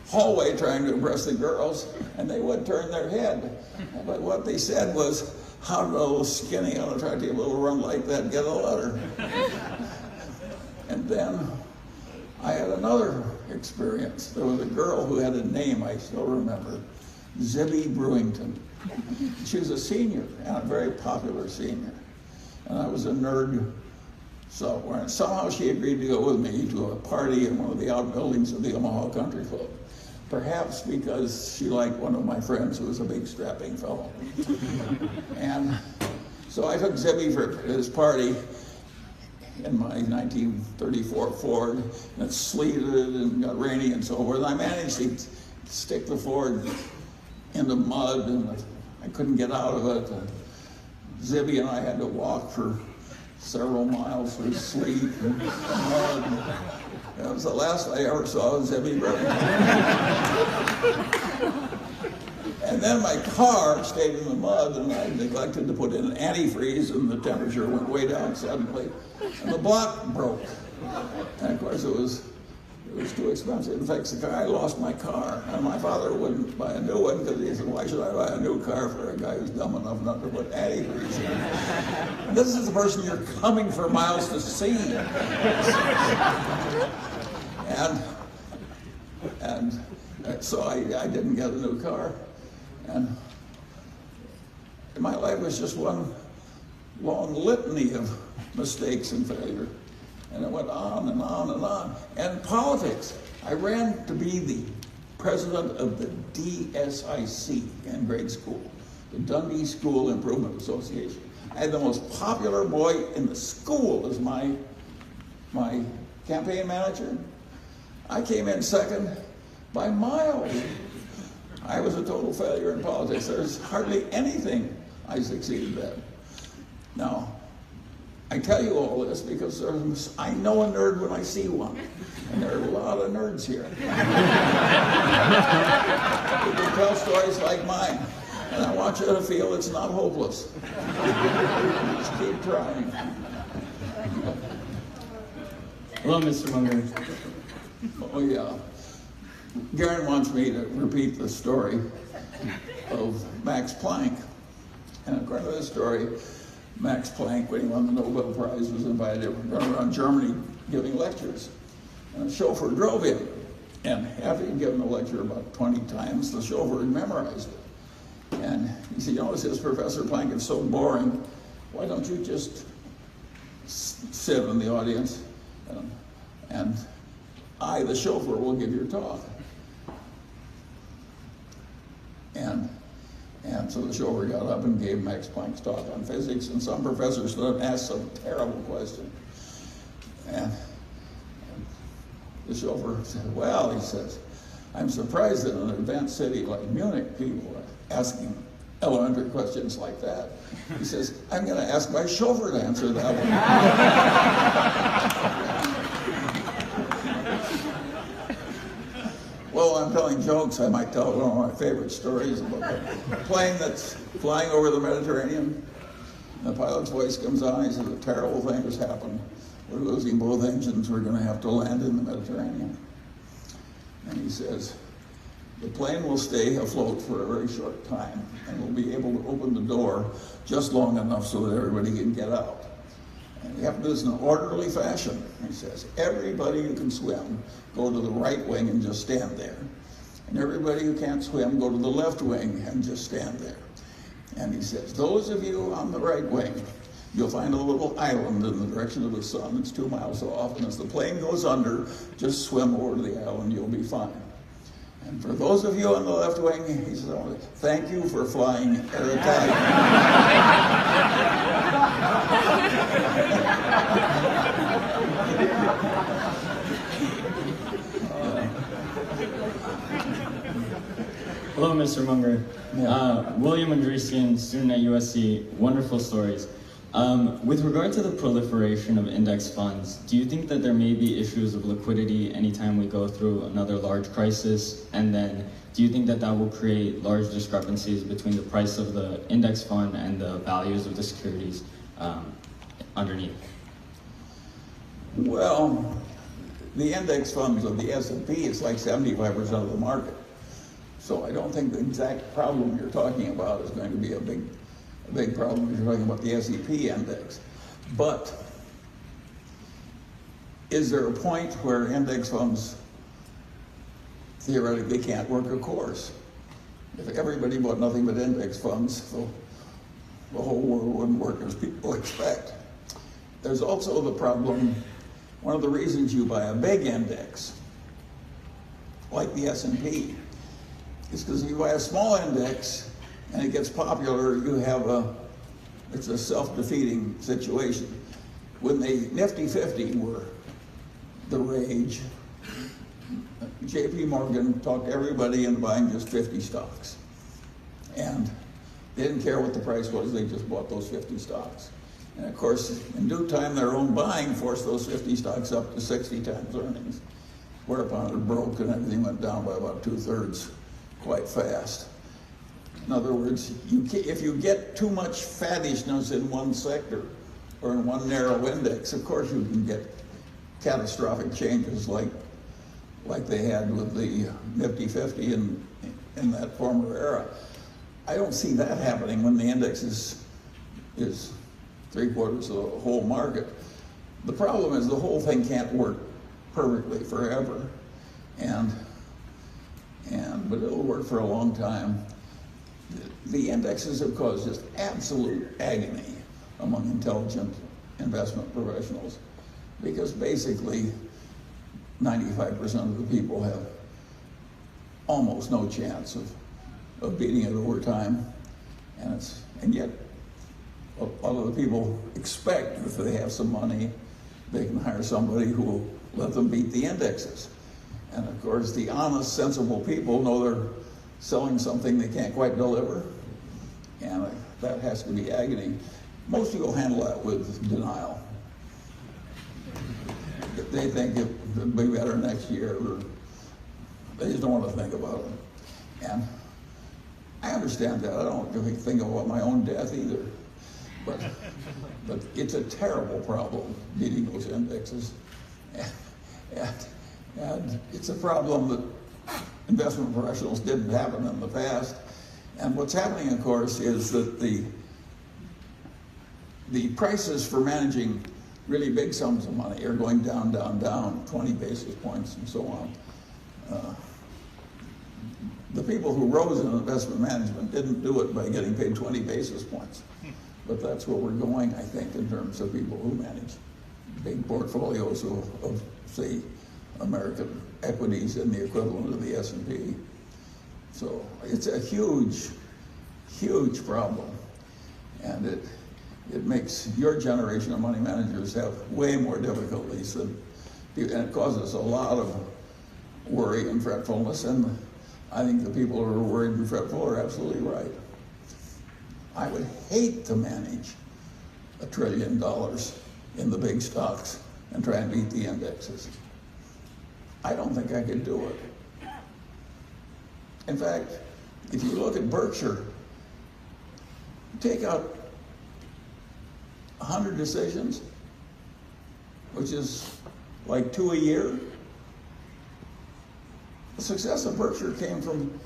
hallway trying to impress the girls, and they would turn their head. But what they said was, how did a little skinny, unattractive little run like that get a letter? And then I had another experience. There was a girl who had a name I still remember, Zibby Brewington. She was a senior, and a very popular senior. And I was a nerd sophomore. And somehow she agreed to go with me to a party in one of the outbuildings of the Omaha Country Club. Perhaps because she liked one of my friends who was a big strapping fellow. And so I took Zibby for his party in my 1934 Ford, and it sleeted and got rainy and so forth. I managed to stick the Ford in the mud, and I couldn't get out of it. Zibby and I had to walk for several miles through sleet and mud. That was the last I ever saw of Zippy Burton. And then my car stayed in the mud, and I neglected to put in an antifreeze, and the temperature went way down suddenly, and the block broke. And of course, it was too expensive to fix the car. I lost my car, and my father wouldn't buy a new one because he said, "Why should I buy a new car for a guy who's dumb enough not to put antifreeze in?" And this is the person you're coming for miles to see. And so I didn't get a new car. And my life was just one long litany of mistakes and failure. And it went on and on and on. And politics, I ran to be the president of the DSIC in grade school, the Dundee School Improvement Association. I had the most popular boy in the school as my campaign manager. I came in second by miles. I was a total failure in politics. There's hardly anything I succeeded at. Now, I tell you all this because I know a nerd when I see one, and there are a lot of nerds here. Who can tell stories like mine, and I want you to feel it's not hopeless. Just keep trying. Hello, Mr. Munger. Oh yeah. Garen wants me to repeat the story of Max Planck. And according to this story, Max Planck, when he won the Nobel Prize, was invited to run around Germany giving lectures. And a chauffeur drove him. And after he'd given the lecture about 20 times, the chauffeur had memorized it. And he said, "You know, says Professor Planck, it's so boring. Why don't you just sit in the audience and I, the chauffeur, will give your talk." And so the chauffeur got up and gave Max Planck's talk on physics, and some professor stood up and asked some terrible question. And the chauffeur said, "Well," he says, "I'm surprised that in an advanced city like Munich, people are asking elementary questions like that." He says, "I'm going to ask my chauffeur to answer that one." Well, I'm telling jokes. I might tell one of my favorite stories about a plane that's flying over the Mediterranean. The pilot's voice comes on. He says, "A terrible thing has happened. We're losing both engines. We're going to have to land in the Mediterranean." And he says, "The plane will stay afloat for a very short time, and we'll be able to open the door just long enough so that everybody can get out. And we have to do this in an orderly fashion." He says, "Everybody who can swim, go to the right wing and just stand there. And everybody who can't swim, go to the left wing and just stand there." And he says, "Those of you on the right wing, you'll find a little island in the direction of the sun. It's 2 miles off, and as the plane goes under, just swim over to the island, you'll be fine. And for those of you on the left wing," he says, "I want to thank you for flying Air Italia." Hello, Mr. Munger. William Andresian, student at USC. Wonderful stories. With regard to the proliferation of index funds, do you think that there may be issues of liquidity anytime we go through another large crisis? And then do you think that that will create large discrepancies between the price of the index fund and the values of the securities underneath? Well, the index funds of the S&P is like 75% of the market. So I don't think the exact problem you're talking about is going to be a big problem if you're talking about the S&P index. But is there a point where index funds theoretically can't work a course? If everybody bought nothing but index funds, the whole world wouldn't work as people expect. There's also the problem, one of the reasons you buy a big index, like the S&P, is because if you buy a small index and it gets popular, it's a self-defeating situation. When the Nifty 50 were the rage, JP Morgan talked everybody into buying just 50 stocks. And they didn't care what the price was, they just bought those 50 stocks. And of course, in due time, their own buying forced those 50 stocks up to 60 times earnings, whereupon it broke and everything went down by about 2/3 quite fast. In other words, if you get too much fattishness in one sector or in one narrow index, of course you can get catastrophic changes like they had with the Nifty 50 in that former era. I don't see that happening when the index is 3/4 of the whole market. The problem is the whole thing can't work perfectly forever, but it'll work for a long time. The indexes have caused just absolute agony among intelligent investment professionals because basically 95% of the people have almost no chance of beating it over time, and yet a lot of the people expect if they have some money, they can hire somebody who will let them beat the indexes. And of course, the honest, sensible people know they're selling something they can't quite deliver, and that has to be agony. Most people handle that with denial. They think it'll be better next year, or they just don't want to think about it. And I understand that. I don't really think about my own death either. But it's a terrible problem, beating those indexes. And it's a problem that investment professionals didn't happen in the past. And what's happening, of course, is that the prices for managing really big sums of money are going down, down, down, 20 basis points and so on. The people who rose in investment management didn't do it by getting paid 20 basis points. But that's where we're going, I think, in terms of people who manage big portfolios of say, American equities and the equivalent of the S&P. So it's a huge, huge problem. And it makes your generation of money managers have way more difficulties and it causes a lot of worry and fretfulness. And I think the people who are worried and fretful are absolutely right. I would hate to manage $1 trillion in the big stocks and try and beat the indexes. I don't think I could do it. In fact, if you look at Berkshire, take out 100 decisions, which is like 2 a year. The success of Berkshire came from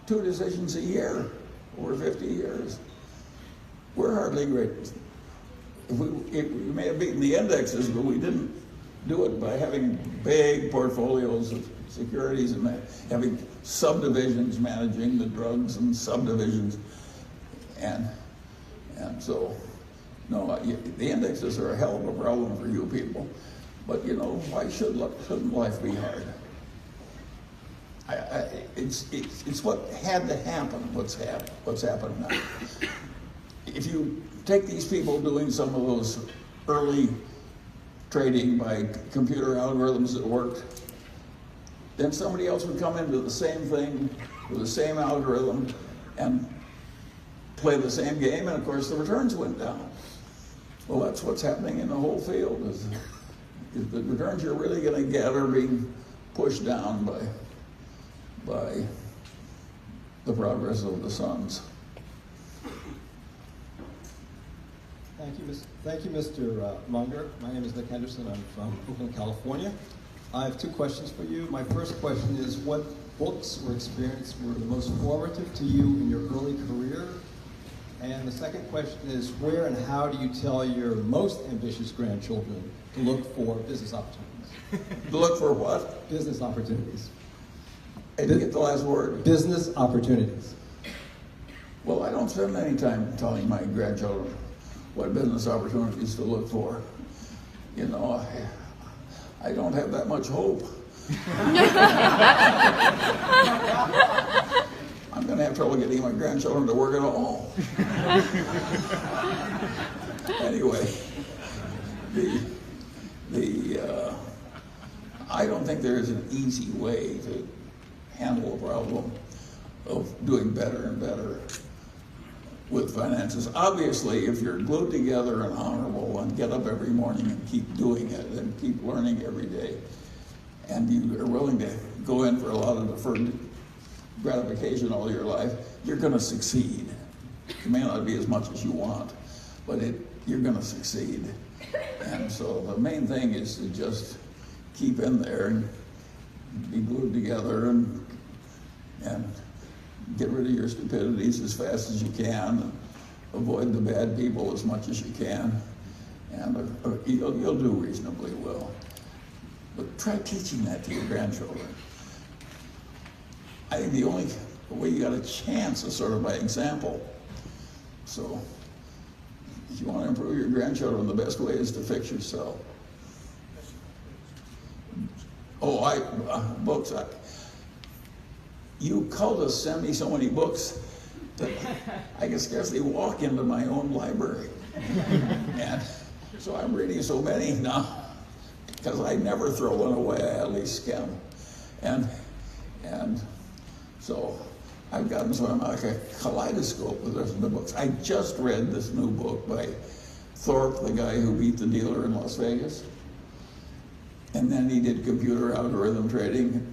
2 decisions a year over 50 years. We're hardly great. We may have beaten the indexes, but we didn't do it by having big portfolios of securities and having subdivisions managing the drugs and subdivisions. And so, no, the indexes are a hell of a problem for you people. But you know, why shouldn't life be hard? It's what had to happen, what's happened now. If you take these people doing some of those early trading by computer algorithms that worked, then somebody else would come into the same thing with the same algorithm and play the same game, and of course the returns went down. Well, that's what's happening in the whole field, is the returns you're really going to get are being pushed down by the progress of the suns. Thank you, Mr. Munger. My name is Nick Henderson. I'm from Oakland, California. I have 2 questions for you. My first question is, what books or experience were the most formative to you in your early career? And the second question is, where and how do you tell your most ambitious grandchildren to look for business opportunities? To look for what? Business opportunities. I didn't get the last word. Business opportunities. Well, I don't spend any time telling my grandchildren what business opportunities to look for. You know, I don't have that much hope. I'm going to have trouble getting my grandchildren to work at all. Anyway, I don't think there is an easy way to handle a problem of doing better and better. with finances. Obviously, if you're glued together and honorable and get up every morning and keep doing it and keep learning every day, and you are willing to go in for a lot of deferred gratification all your life, you're going to succeed. It may not be as much as you want, but you're going to succeed. And so the main thing is to just keep in there and be glued together and get rid of your stupidities as fast as you can, and avoid the bad people as much as you can, and you'll do reasonably well. But try teaching that to your grandchildren. I think the only way you got a chance is sort of by example. So if you want to improve your grandchildren, the best way is to fix yourself. Oh, books. You cultists send me so many books that I can scarcely walk into my own library. And so I'm reading so many now, because I never throw one away, I at least skim. And so I've gotten sort of like a kaleidoscope with the books. I just read this new book by Thorpe, the guy who beat the dealer in Las Vegas. And then he did computer algorithm trading.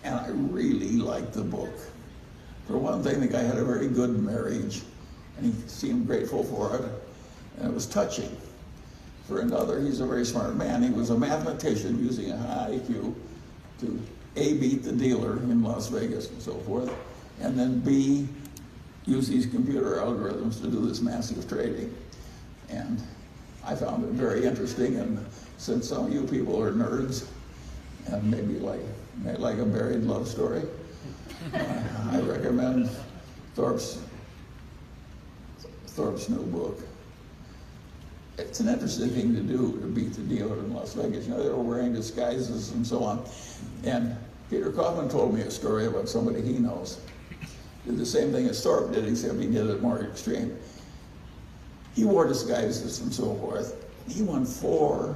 And I really liked the book. For one thing, the guy had a very good marriage, and he seemed grateful for it, and it was touching. For another, he's a very smart man. He was a mathematician using a high IQ to A, beat the dealer in Las Vegas and so forth, and then B, use these computer algorithms to do this massive trading. And I found it very interesting, and since some of you people are nerds, and maybe like a buried love story, I recommend Thorpe's new book. It's an interesting thing to do, to beat the dealer in Las Vegas. You know, they were wearing disguises and so on. And Peter Kaufman told me a story about somebody he knows. Did the same thing as Thorpe did, except he did it more extreme. He wore disguises and so forth. He won $4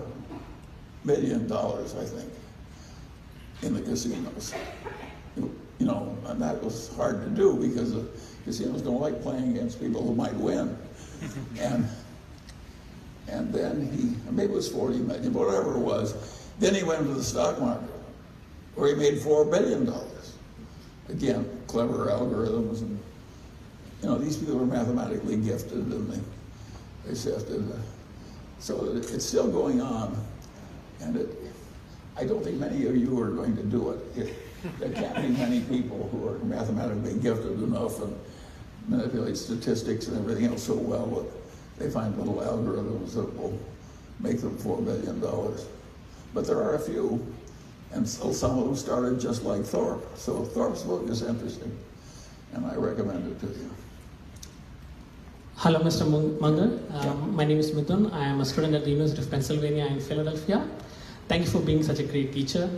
million, I think, in the casinos. You know, and that was hard to do because the casinos don't like playing against people who might win. And then maybe it was 40 million, whatever it was. Then he went to the stock market, where he made $4 billion. Again, clever algorithms, and you know, these people are mathematically gifted, and they sifted. So it's still going on, and I don't think many of you are going to do it. There can't be many people who are mathematically gifted enough and manipulate statistics and everything else so well that they find little algorithms that will make them $4 billion. But there are a few, and so some of them started just like Thorpe. So Thorpe's book is interesting, and I recommend it to you. Hello, Mr. Munger. My name is Mithun. I am a student at the University of Pennsylvania in Philadelphia. Thank you for being such a great teacher.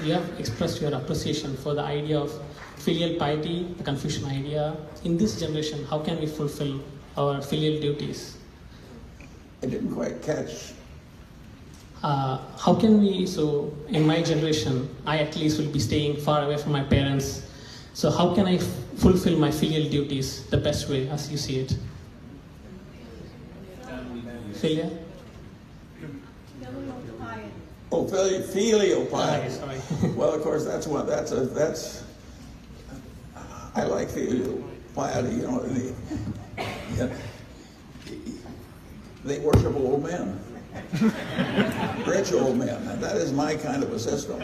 You have expressed your appreciation for the idea of filial piety, the Confucian idea. In this generation, how can we fulfill our filial duties? I didn't quite catch. How can we, so in my generation, I at least will be staying far away from my parents. So how can I fulfill my filial duties the best way as you see it? Filial? Oh, filial piety. Sorry. Well, of course, that's I like filial piety, you know, they worship old men. Rich old men, and that is my kind of a system.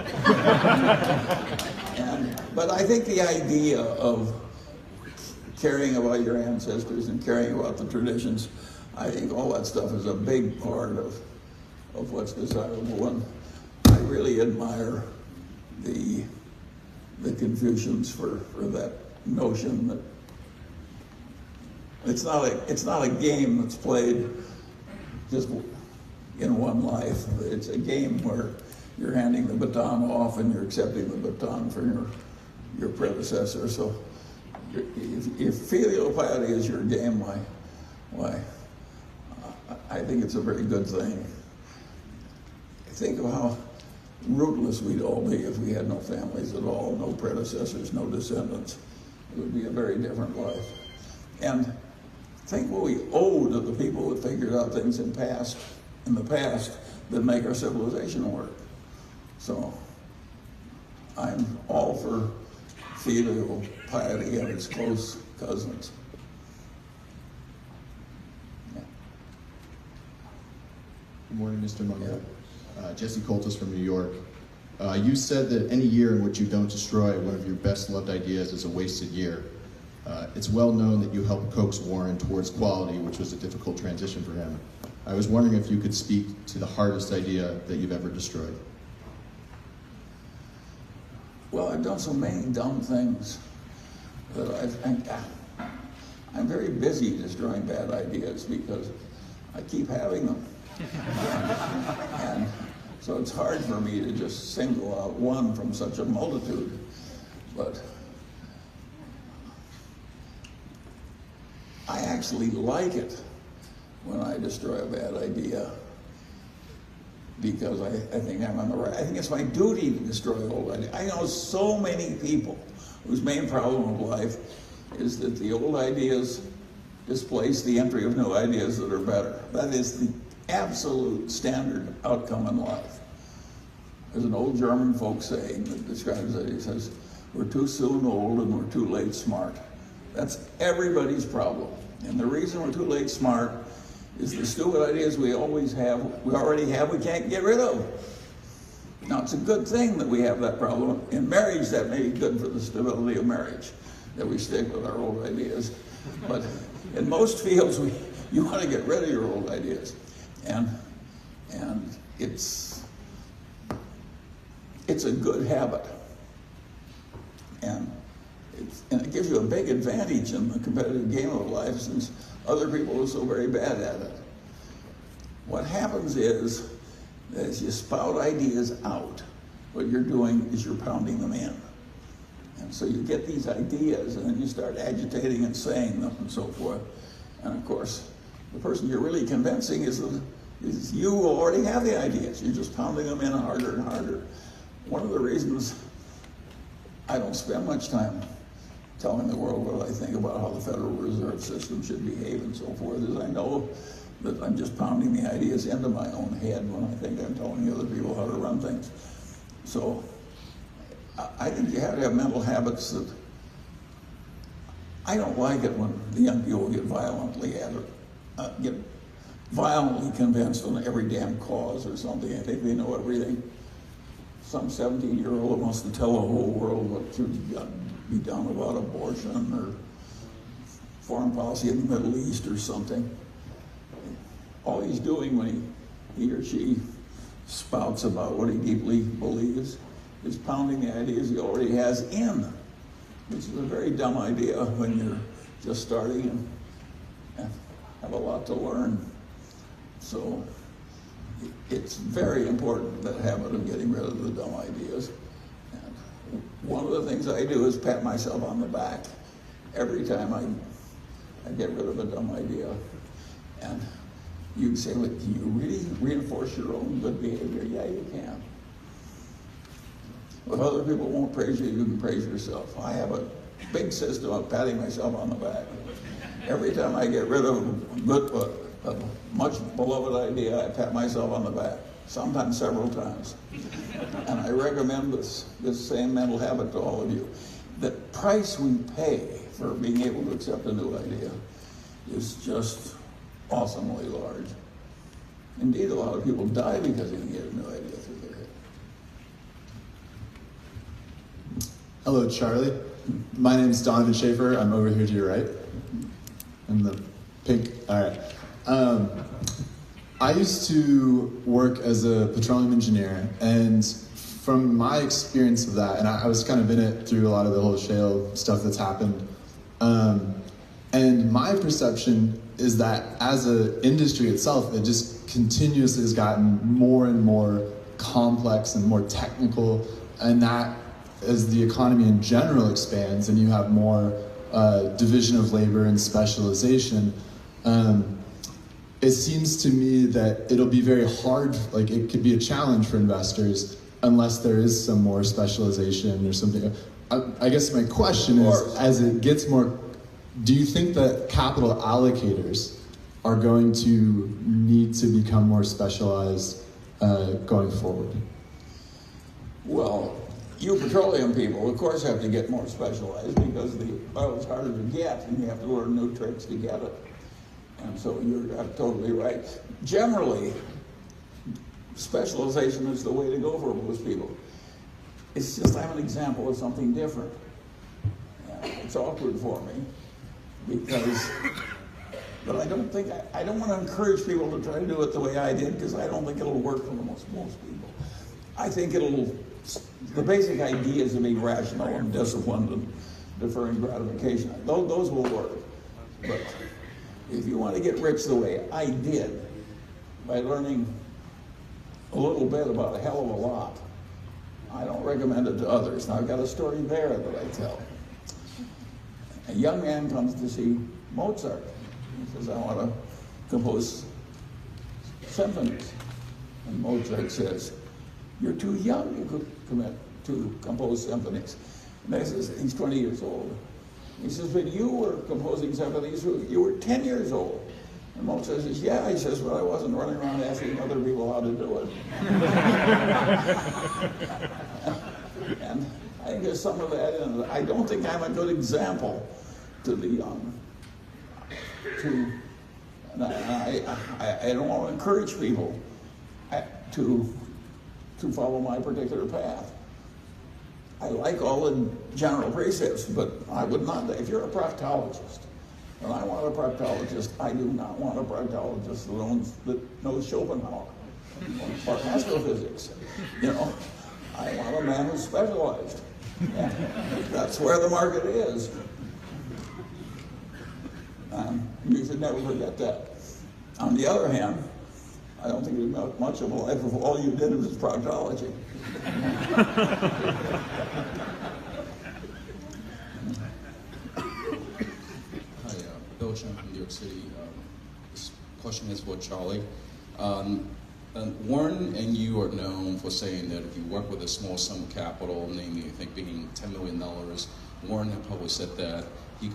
But I think the idea of caring about your ancestors and caring about the traditions, I think all that stuff is a big part of what's desirable, and I really admire the Confucians for that notion that it's not a game that's played just in one life. It's a game where you're handing the baton off and you're accepting the baton from your predecessor. So if filial piety is your game, why, I think it's a very good thing. Think of how rootless we'd all be if we had no families at all, no predecessors, no descendants. It would be a very different life. and think what we owe to the people that figured out things in the past that make our civilization work. So I'm all for filial piety and its close cousins. Good morning, Mr. Munger. Jesse Coltis from New York. You said that any year in which you don't destroy one of your best loved ideas is a wasted year. It's well known that you helped coax Warren towards quality, which was a difficult transition for him. I was wondering if you could speak to the hardest idea that you've ever destroyed. Well, I've done so many dumb things that I'm very busy destroying bad ideas because I keep having them. And so it's hard for me to just single out one from such a multitude. But I actually like it when I destroy a bad idea because I think I'm on the right. I think it's my duty to destroy old ideas. I know so many people whose main problem of life is that the old ideas displace the entry of new ideas that are better. That is the absolute standard outcome in life. There's an old German folk saying that describes it. He says, we're too soon old and we're too late smart. That's everybody's problem. And the reason we're too late smart is the stupid ideas we already have, we can't get rid of. Now, it's a good thing that we have that problem. In marriage, that may be good for the stability of marriage, that we stick with our old ideas. But in most fields, you want to get rid of your old ideas. And it's a good habit. And it gives you a big advantage in the competitive game of life since other people are so very bad at it. What happens is that as you spout ideas out, what you're doing is you're pounding them in. And so you get these ideas and then you start agitating and saying them and so forth. And of course, the person you're really convincing is you who already have the ideas. You're just pounding them in harder and harder. One of the reasons I don't spend much time telling the world what I think about how the Federal Reserve System should behave and so forth is I know that I'm just pounding the ideas into my own head when I think I'm telling other people how to run things. So I think you have to have mental habits that I don't like it when the young people get violently convinced on every damn cause or something. I think they know everything. Some 17-year-old wants to tell the whole world what should be done about abortion or foreign policy in the Middle East or something. All he's doing when he or she spouts about what he deeply believes is pounding the ideas he already has in, which is a very dumb idea when you're just starting and have a lot to learn. So it's very important, that habit of getting rid of the dumb ideas. And one of the things I do is pat myself on the back every time I get rid of a dumb idea. And you can say, look, can you really reinforce your own good behavior? Yeah, you can. If other people won't praise you, you can praise yourself. I have a big system of patting myself on the back. Every time I get rid of a much beloved idea, I pat myself on the back, sometimes several times. And I recommend this same mental habit to all of you. The price we pay for being able to accept a new idea is just awesomely large. Indeed, a lot of people die because they can get a new idea through their head. Hello, Charlie. My name is Donovan Schaefer. I'm over here to your right. In the pink. All right. I used to work as a petroleum engineer, and from my experience of that, and I was kind of in it through a lot of the whole shale stuff that's happened, and my perception is that as an industry itself, it just continuously has gotten more and more complex and more technical, and that as the economy in general expands and you have more division of labor and specialization, it seems to me that it'll be very hard, like it could be a challenge for investors unless there is some more specialization or something. I guess my question is, as it gets more do you think that capital allocators are going to need to become more specialized going forward? Well, you petroleum people, of course, have to get more specialized because the oil is harder to get and you have to learn new tricks to get it. And so you're totally right. Generally, specialization is the way to go for most people. It's just I'm an example of something different. It's awkward for me because, but I don't think, I don't want to encourage people to try to do it the way I did because I don't think it'll work for most people. I think the basic ideas of being rational and disciplined and deferring gratification, those will work. But if you want to get rich the way I did, by learning a little bit about a hell of a lot, I don't recommend it to others. Now I've got a story there that I tell. A young man comes to see Mozart. He says, I want to compose symphonies. And Mozart says, you're too young to compose symphonies. And he says, he's 20 years old. He says, but you were composing symphonies, you were 10 years old. And Mozart says, yeah. He says, but I wasn't running around asking other people how to do it. And I think there's some of that in it. I don't think I'm a good example to the young. And I don't want to encourage people to follow my particular path. I like all the general precepts, but I would not, if you're a proctologist, and I want a proctologist, I do not want a proctologist that knows Schopenhauer or astrophysics. You know, I want a man who's specialized. And that's where the market is. You should never forget that. On the other hand, I don't think there's much of a life if all you did was proctology. Hi, Bill Chen from New York City. This question is for Charlie. Warren and you are known for saying that if you work with a small sum of capital, namely, I think being $10 million, Warren had probably said that he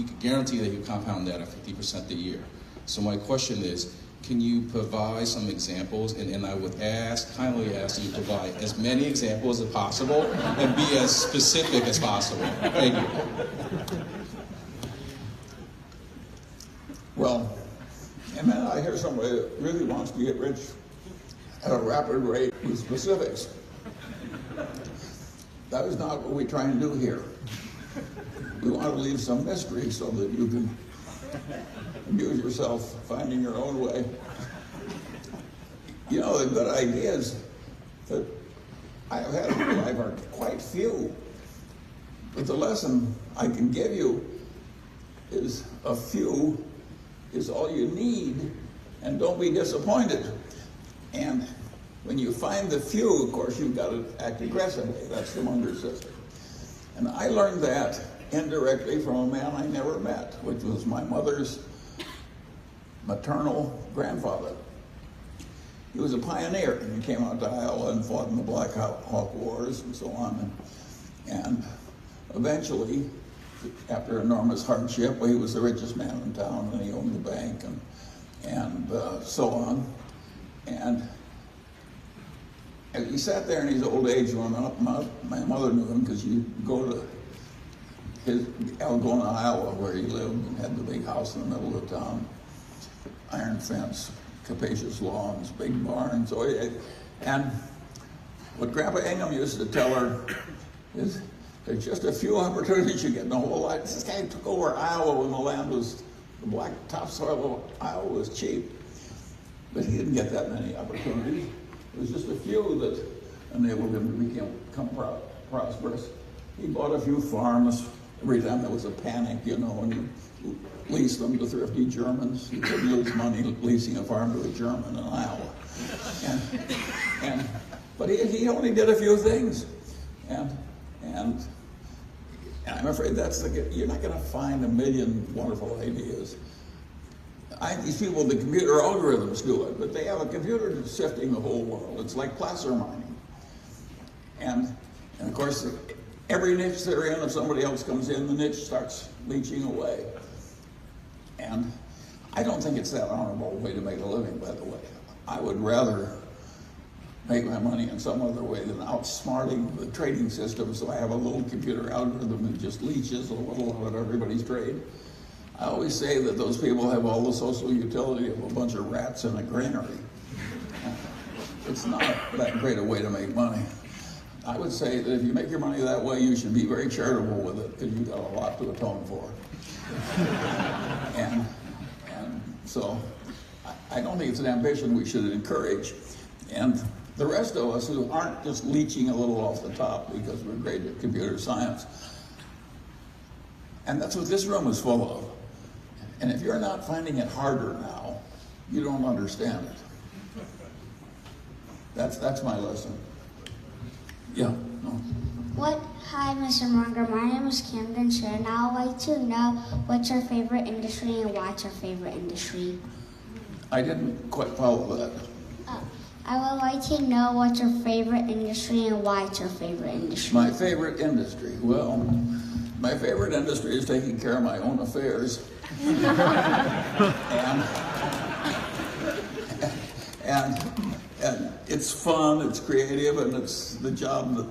could guarantee that he would compound that at 50% a year. So my question is, can you provide some examples? And I would kindly ask you to provide as many examples as possible and be as specific as possible. Thank you. Well, and then I hear somebody that really wants to get rich at a rapid rate with specifics. That is not what we try and do here. We want to leave some mystery so that you can amuse yourself finding your own way. You know, the good ideas that I have had in my life are quite few. But the lesson I can give you is a few is all you need, and don't be disappointed. And when you find the few, of course, you've got to act aggressively. That's the Munger system. And I learned that indirectly from a man I never met, which was my mother's maternal grandfather. He was a pioneer, and he came out to Iowa and fought in the Black Hawk Wars and so on. And eventually, after enormous hardship, well, he was the richest man in town, and he owned the bank, and so on. And he sat there in his old age. My mother knew him because she'd go to Algona, Iowa, where he lived, and had the big house in the middle of the town, iron fence, capacious lawns, big barns. And what Grandpa Ingham used to tell her is, there's just a few opportunities you get in a whole lot. This guy took over Iowa when the land was, the black topsoil of Iowa was cheap. But he didn't get that many opportunities. It was just a few that enabled him to become prosperous. He bought a few farms every time there was a panic, you know, and he leased them to thrifty Germans. He couldn't lose money leasing a farm to a German in Iowa. But he only did a few things. And I'm afraid you're not going to find a million wonderful ideas. These people, the computer algorithms do it, but they have a computer that's sifting the whole world. It's like placer mining. And of course, every niche they're in, if somebody else comes in, the niche starts leaching away. And I don't think it's that honorable way to make a living, by the way. I would rather make my money in some other way than outsmarting the trading system, so I have a little computer algorithm that just leeches a little out of everybody's trade. I always say that those people have all the social utility of a bunch of rats in a granary. It's not that great a way to make money. I would say that if you make your money that way, you should be very charitable with it, because you've got a lot to atone for. and so I don't think it's an ambition we should encourage. And the rest of us who aren't just leeching a little off the top because we're great at computer science, and that's what this room is full of. And if you're not finding it harder now, you don't understand it. That's my lesson. Yeah. No. Hi, Mr. Munger. My name is Camden Sher, and I would like to know what's your favorite industry and why's your favorite industry? I didn't quite follow that. I would like to know what's your favorite industry and why it's your favorite industry. My favorite industry? Well, my favorite industry is taking care of my own affairs. and it's fun, it's creative, and it's the job that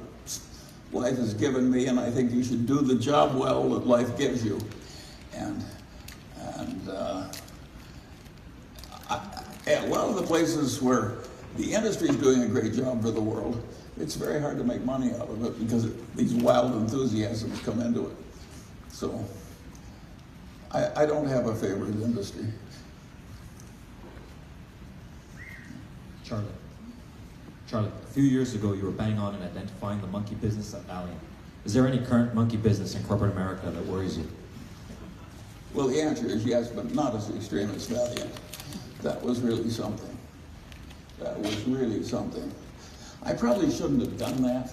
life has given me, and I think you should do the job well that life gives you. A lot of the places where the industry is doing a great job for the world, it's very hard to make money out of it because these wild enthusiasms come into it. So I don't have a favorite industry. Charlie, a few years ago you were bang on in identifying the monkey business at Valiant. Is there any current monkey business in corporate America that worries you? Well, the answer is yes, but not as extreme as Valiant. That was really something. That was really something. I probably shouldn't have done that.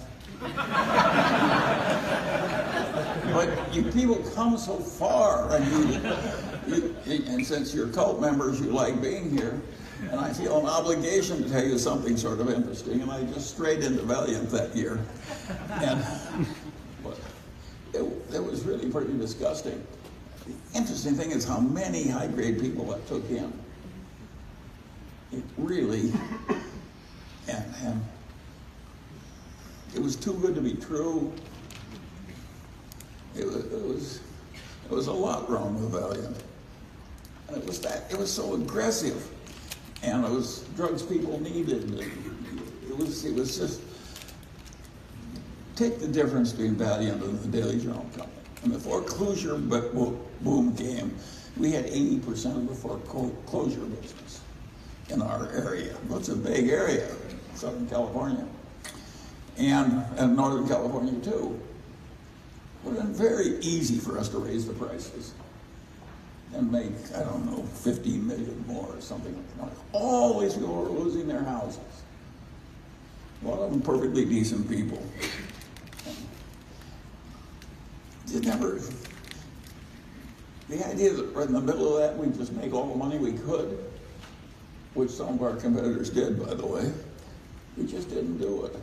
But you people come so far, and since you're cult members, you like being here, and I feel an obligation to tell you something sort of interesting, and I just strayed into Valiant that year. And it was really pretty disgusting. The interesting thing is how many high-grade people that took in. It really, and it was too good to be true. It was a lot wrong with Valiant. And it was so aggressive. And it was drugs people needed. It was just, take the difference between Valiant and the Daily Journal Company. When the foreclosure boom came, we had 80% of the foreclosure business in our area. Well, it's a big area, Southern California, and Northern California too. It would have been very easy for us to raise the prices and make, I don't know, 15 million more or something like that. All these people were losing their houses. A lot of them perfectly decent people. The idea that right in the middle of that we'd just make all the money we could, which some of our competitors did, by the way, we just didn't do it.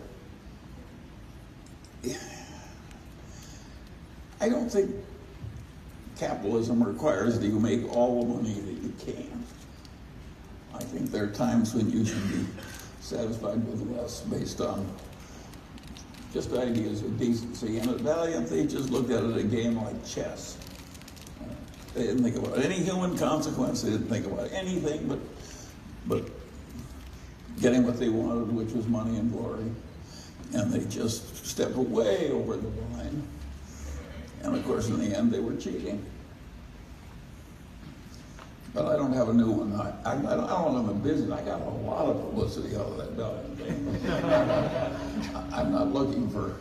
I don't think capitalism requires that you make all the money that you can. I think there are times when you should be satisfied with less based on just ideas of decency. And at Valiant, they just looked at it a game like chess. They didn't think about any human consequence. They didn't think about anything but getting what they wanted, which was money and glory. And they just stepped way over the line. And of course, in the end, they were cheating. But I don't have a new one. I don't have a business. I got a lot of publicity out of that Valiant thing. I'm not looking for...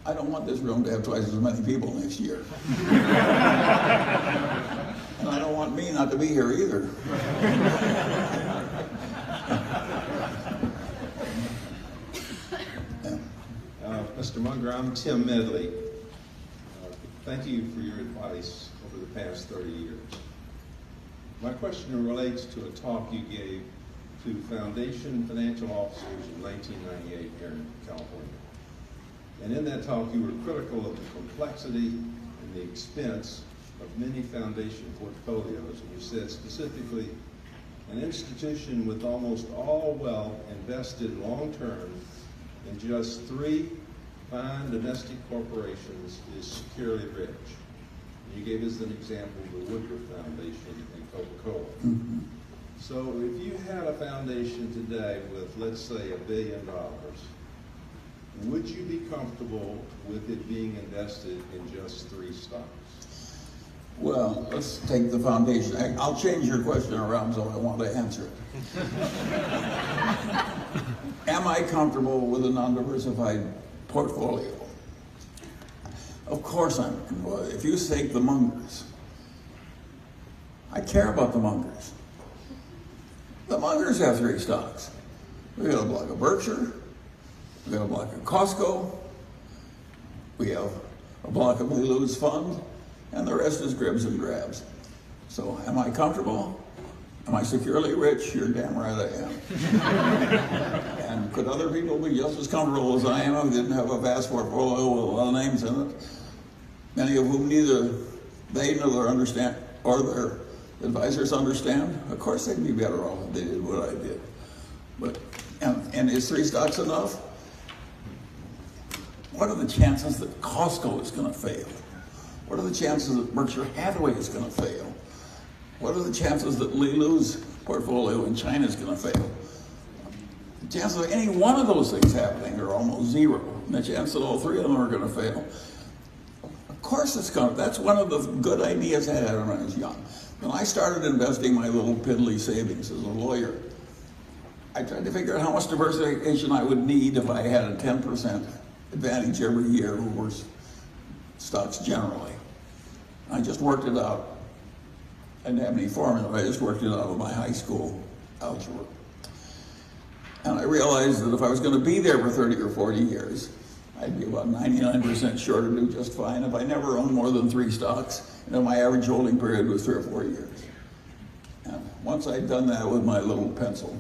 I don't want this room to have twice as many people next year. And I don't want me not to be here either. Mr. Munger, I'm Tim Medley. Thank you for your advice over the past 30 years. My question relates to a talk you gave to Foundation financial officers in 1998 here in California. And in that talk, you were critical of the complexity and the expense of many foundation portfolios. And you said specifically, an institution with almost all wealth invested long-term in just 3 fine domestic corporations is securely rich. And you gave us an example of the Woodruff Foundation and Coca-Cola. Mm-hmm. So if you had a foundation today with, let's say, $1 billion, would you be comfortable with it being invested in just 3 stocks? Well, let's take the foundation. I'll change your question around so I want to answer it. Am I comfortable with a non-diversified portfolio? Of course I'm. If you take the Mungers, I care about the Mungers. The Mungers have 3 stocks. We got a block of Berkshire, we got a block of Costco, we have a block of Lilu's fund, and the rest is dribs and drabs. So am I comfortable? Am I securely rich? You're damn right I am. And could other people be just as comfortable as I am if they didn't have a vast portfolio with a lot of names in it? Many of whom neither they nor their understand or their advisors understand. Of course they'd be better off if they did what I did. But and is 3 stocks enough? What are the chances that Costco is going to fail? What are the chances that Berkshire Hathaway is going to fail? What are the chances that Lilu's portfolio in China is going to fail? The chances of any one of those things happening are almost 0. And the chance that all 3 of them are going to fail. Of course it's going to. That's one of the good ideas I had when I was young. When I started investing my little piddly savings as a lawyer, I tried to figure out how much diversification I would need if I had a 10% advantage every year over stocks generally. I just worked it out. I didn't have any formula. I just worked it out with my high school algebra. And I realized that if I was going to be there for 30 or 40 years, I'd be about 99% sure to do just fine if I never owned more than 3 stocks, and if my average holding period was 3 or 4 years. And once I'd done that with my little pencil,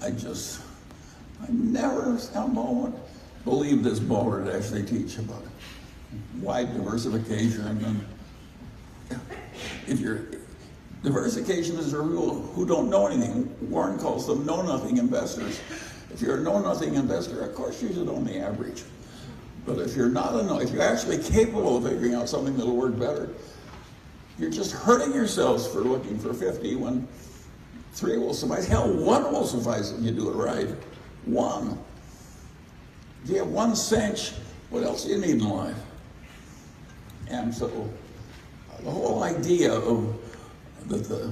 I never a moment believed this balderdash they teach about wide diversification. And if you're diversification is a rule who don't know anything. Warren calls them know-nothing investors. If you're a know-nothing investor, of course you should own the average. But if you're not if you're actually capable of figuring out something that'll work better, you're just hurting yourselves for looking for 50 when 3 will suffice. Hell, 1 will suffice if you do it right. 1. If you have 1 cinch, what else do you need in life? And so the whole idea of that the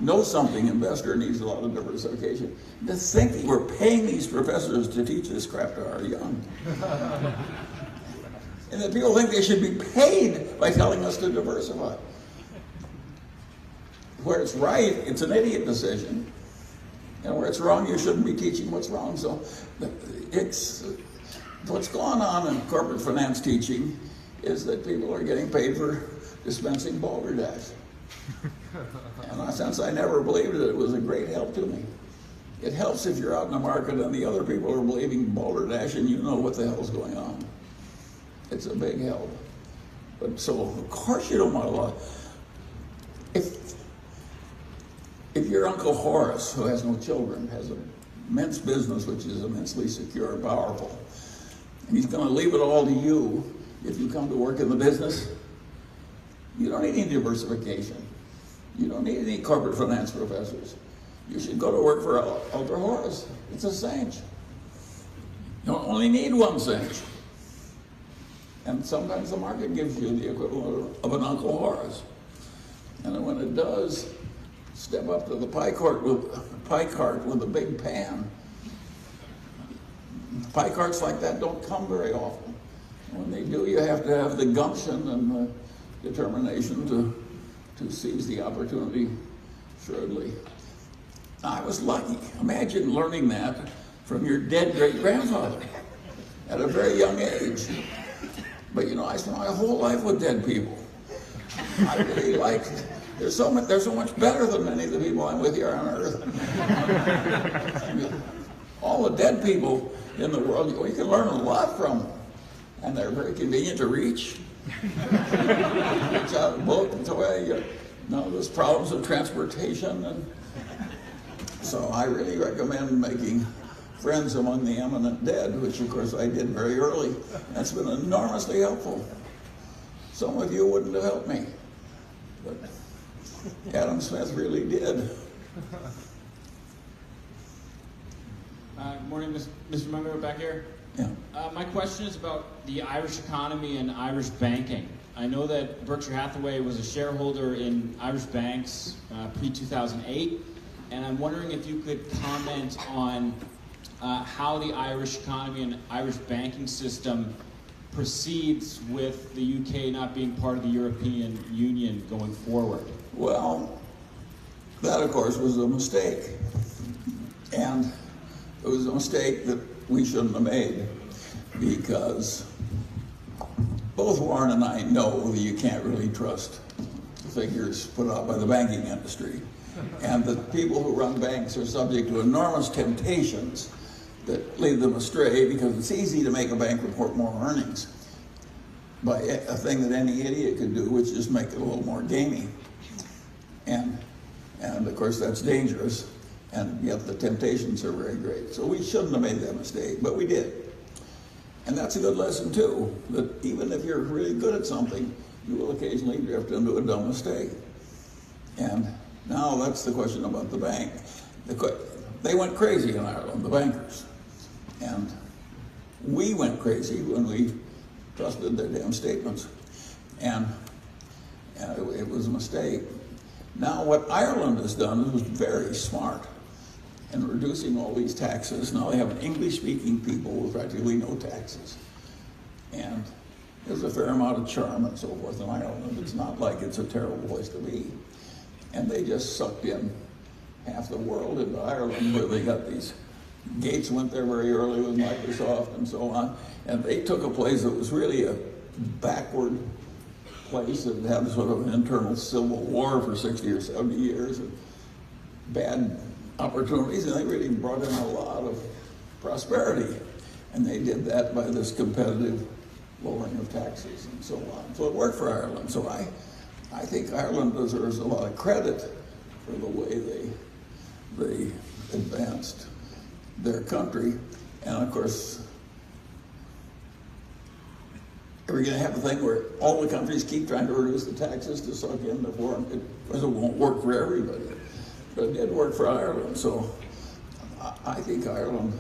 know-something investor needs a lot of diversification. To think that we're paying these professors to teach this crap to our young. And that people think they should be paid by telling us to diversify. Where it's right, it's an idiot decision. And where it's wrong, you shouldn't be teaching what's wrong. So it's what's going on in corporate finance teaching is that people are getting paid for dispensing balderdash. And since I never believed it, it was a great help to me. It helps if you're out in the market and the other people are believing balderdash and you know what the hell's going on. It's a big help. But so, of course you don't want a lot. If your Uncle Horace, who has no children, has an immense business which is immensely secure and powerful, and he's going to leave it all to you if you come to work in the business, you don't need any diversification. You don't need any corporate finance professors. You should go to work for Uncle Horace. It's a cinch. You only need 1 cinch. And sometimes the market gives you the equivalent of an Uncle Horace. And when it does, step up to the pie cart with a big pan. Pie carts like that don't come very often. When they do, you have to have the gumption and the determination to seize the opportunity shrewdly. I was lucky. Imagine learning that from your dead great-grandfather at a very young age. But you know, I spent my whole life with dead people. I really like it. They're so much better than many of the people I'm with here on Earth. I mean, all the dead people in the world, you can learn a lot from them. and they're very convenient to reach. Reach out a book, and so there's problems with transportation, and so I really recommend making friends among the eminent dead, which of course I did very early. That's been enormously helpful. Some of you wouldn't have helped me, but Adam Smith really did. Good morning, Mr. Munger, back here. Yeah. My question is about the Irish economy and Irish banking. I know that Berkshire Hathaway was a shareholder in Irish banks pre-2008, and I'm wondering if you could comment on how the Irish economy and Irish banking system proceeds with the UK not being part of the European Union going forward. Well, that of course was a mistake, and it was a mistake that we shouldn't have made, because both Warren and I know that you can't really trust the figures put out by the banking industry, and that people who run banks are subject to enormous temptations that lead them astray, because it's easy to make a bank report more earnings by a thing that any idiot could do, which is make it a little more gamey. And of course that's dangerous, and yet the temptations are very great. So we shouldn't have made that mistake, but we did. And that's a good lesson too, that even if you're really good at something, you will occasionally drift into a dumb mistake. And now that's the question about the bank. They went crazy in Ireland, the bankers. And we went crazy when we trusted their damn statements. And it was a mistake. Now what Ireland has done was very smart in reducing all these taxes. Now they have an English-speaking people with practically no taxes. And there's a fair amount of charm and so forth in Ireland. It's not like it's a terrible place to be. And they just sucked in half the world into Ireland, where they got these. Gates went there very early with Microsoft and so on. And they took a place that was really a backward place that had sort of an internal civil war for 60 or 70 years and bad opportunities, and they really brought in a lot of prosperity. And they did that by this competitive lowering of taxes and so on. So it worked for Ireland. So I think Ireland deserves a lot of credit for the way they advanced their country. And of course, are we going to have a thing where all the countries keep trying to reduce the taxes to suck in the foreign? Because it won't work for everybody. But it did work for Ireland. So I think Ireland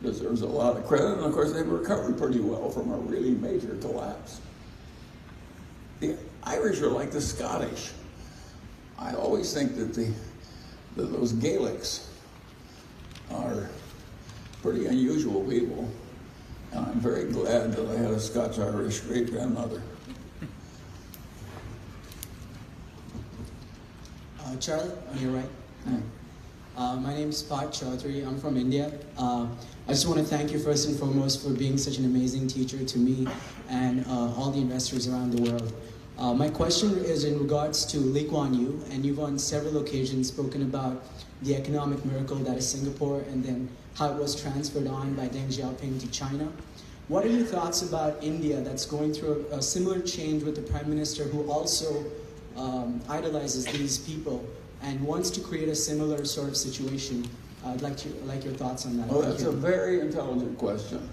deserves a lot of credit. And of course, they've recovered pretty well from a really major collapse. The Irish are like the Scottish. I always think that those Gaelics are pretty unusual people. And I'm very glad that I had a Scotch-Irish great-grandmother. Charlie, on your right. Hi. My name is Pat Chaudhary. I'm from India. I just want to thank you first and foremost for being such an amazing teacher to me and all the investors around the world. My question is in regards to Lee Kuan Yew, and you've on several occasions spoken about the economic miracle that is Singapore, and then how it was transferred on by Deng Xiaoping to China. What are your thoughts about India that's going through a similar change with the Prime Minister, who also idolizes these people and wants to create a similar sort of situation? I'd like your thoughts on that. Well, that's a very intelligent question.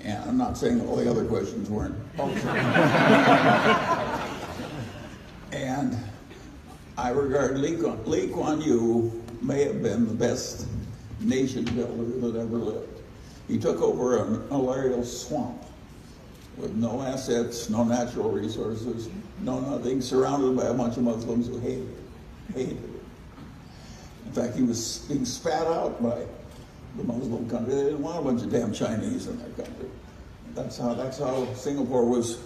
And I'm not saying all the other questions weren't also. And I regard Lee Kuan Yew may have been the best nation builder that ever lived. He took over an malarial swamp with no assets, no natural resources, no nothing, surrounded by a bunch of Muslims who hated him. In fact, he was being spat out by the Muslim country. They didn't want a bunch of damn Chinese in their country. That's how Singapore was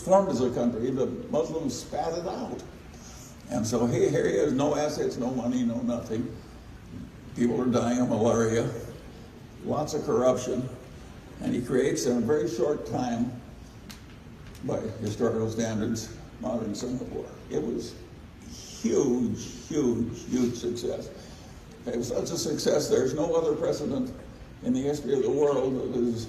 formed as a country. The Muslims spat it out. And so here he is, no assets, no money, no nothing. People are dying of malaria, lots of corruption, and he creates in a very short time, by historical standards, modern Singapore. It was huge, huge, huge success. It was such a success, there's no other precedent in the history of the world that has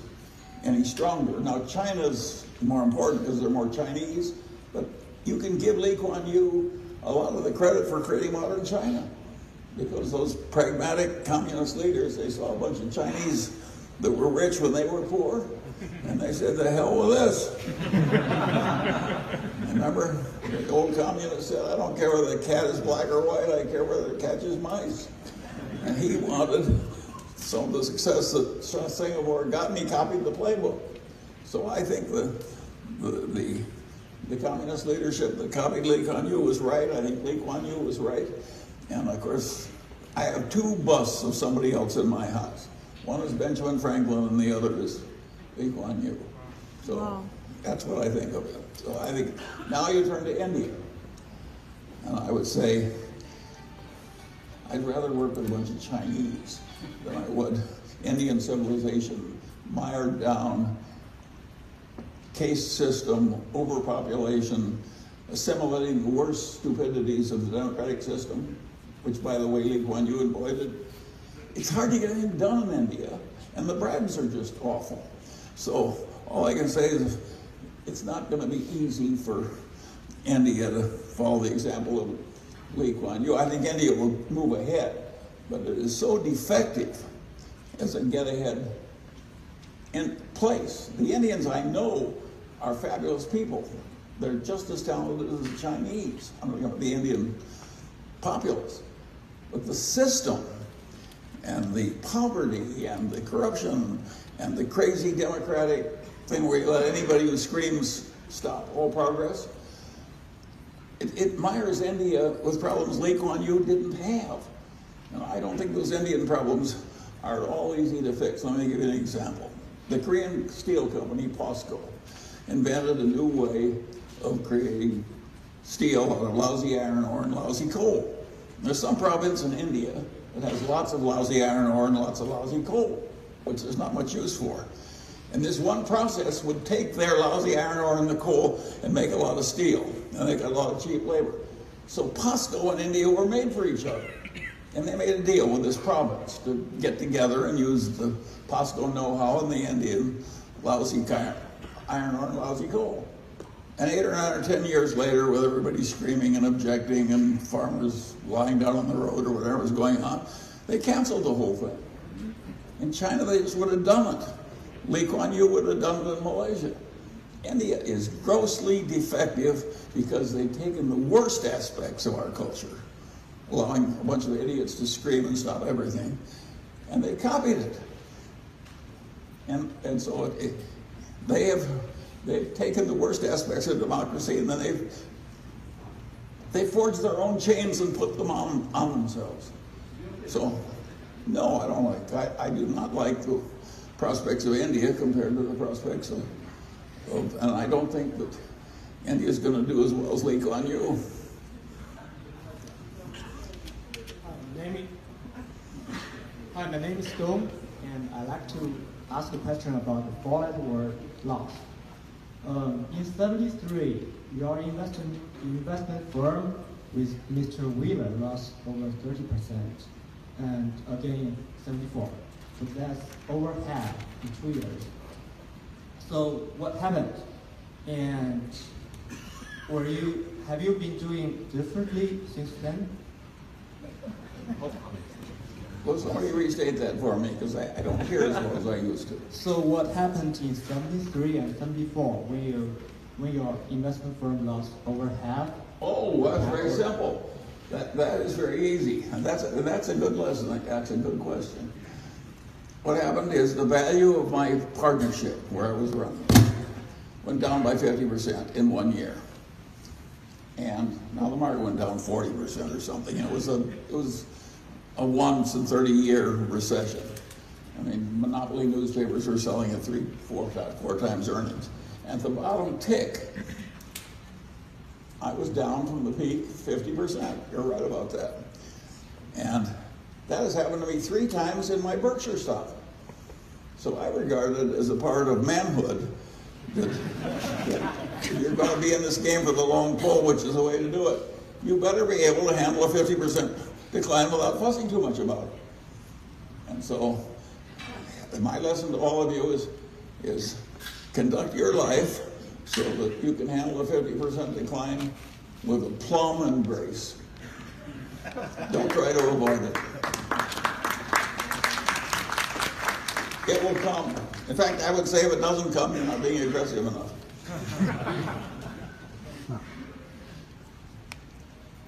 any stronger. Now, China's more important because they're more Chinese, but you can give Lee Kuan Yew a lot of the credit for creating modern China, because those pragmatic communist leaders, they saw a bunch of Chinese that were rich when they were poor, and they said, the hell with this. Remember, the old communist said, I don't care whether the cat is black or white, I care whether it catches mice. And he wanted some of the success that Singapore got, and he copied the playbook. So I think the communist leadership that copied Lee Kuan Yew was right. I think Lee Kuan Yew was right. And of course, I have two busts of somebody else in my house. One is Benjamin Franklin and the other is Lee Kuan Yew. So that's what I think of it. So I think now you turn to India. And I would say I'd rather work with a bunch of Chinese than I would Indian civilization, mired down, caste system, overpopulation, assimilating the worst stupidities of the democratic system, which, by the way, Lee Kuan Yew avoided. It's hard to get anything done in India, and the bribes are just awful. So all I can say is it's not going to be easy for India to follow the example of Lee Kuan Yew. I think India will move ahead, but it is so defective as a get-ahead in place. The Indians I know are fabulous people. They're just as talented as the Chinese, the Indian populace. But the system and the poverty and the corruption and the crazy democratic thing where you let anybody who screams stop all progress, it mires India with problems Lee Kuan Yew didn't have. And I don't think those Indian problems are at all easy to fix. Let me give you an example. The Korean steel company, POSCO, invented a new way of creating steel out of lousy iron ore and lousy coal. There's some province in India that has lots of lousy iron ore and lots of lousy coal, which there's not much use for. And this one process would take their lousy iron ore and the coal and make a lot of steel. And they got a lot of cheap labor. So POSCO and India were made for each other. And they made a deal with this province to get together and use the POSCO know-how and the Indian lousy iron ore and lousy coal. And 8 or 9 or 10 years later, with everybody screaming and objecting and farmers lying down on the road or whatever was going on, they canceled the whole thing. In China, they just would have done it. Lee Kuan Yew would have done it in Malaysia. India is grossly defective because they've taken the worst aspects of our culture, allowing a bunch of idiots to scream and stop everything, and they copied it. And so they've taken the worst aspects of democracy, and then they've forged their own chains and put them on themselves. So, no, I don't like. I do not like the prospects of India compared to the prospects of and I don't think that India is going to do as well as Lee Kuan Yew. Hi, my name is Dom, and I'd like to ask a question about the fallout or loss. In '73, your investment firm with Mr. Wheeler lost over 30%, and again in '74. So that's over half in 2 years. So what happened? And have you been doing differently since then? Well, somebody restate that for me, because I don't hear as well as I used to. So what happened in '73 and '74 when your investment firm lost over half? Oh, that's very simple. That is very easy. And that's a good lesson. That's a good question. What happened is the value of my partnership, where I was running, went down by 50% in 1 year. And now the market went down 40% or something. It was a once in 30-year recession. I mean, monopoly newspapers were selling at 4 times earnings. And at the bottom tick, I was down from the peak 50%. You're right about that. And that has happened to me 3 times in my Berkshire stock. So I regard it as a part of manhood that you're going to be in this game for the long pull, which is the way to do it. You better be able to handle a 50% decline without fussing too much about it. And so my lesson to all of you is is conduct your life so that you can handle a 50% decline with aplomb and grace. Don't try to avoid it. It will come. In fact, I would say if it doesn't come, you're not being aggressive enough.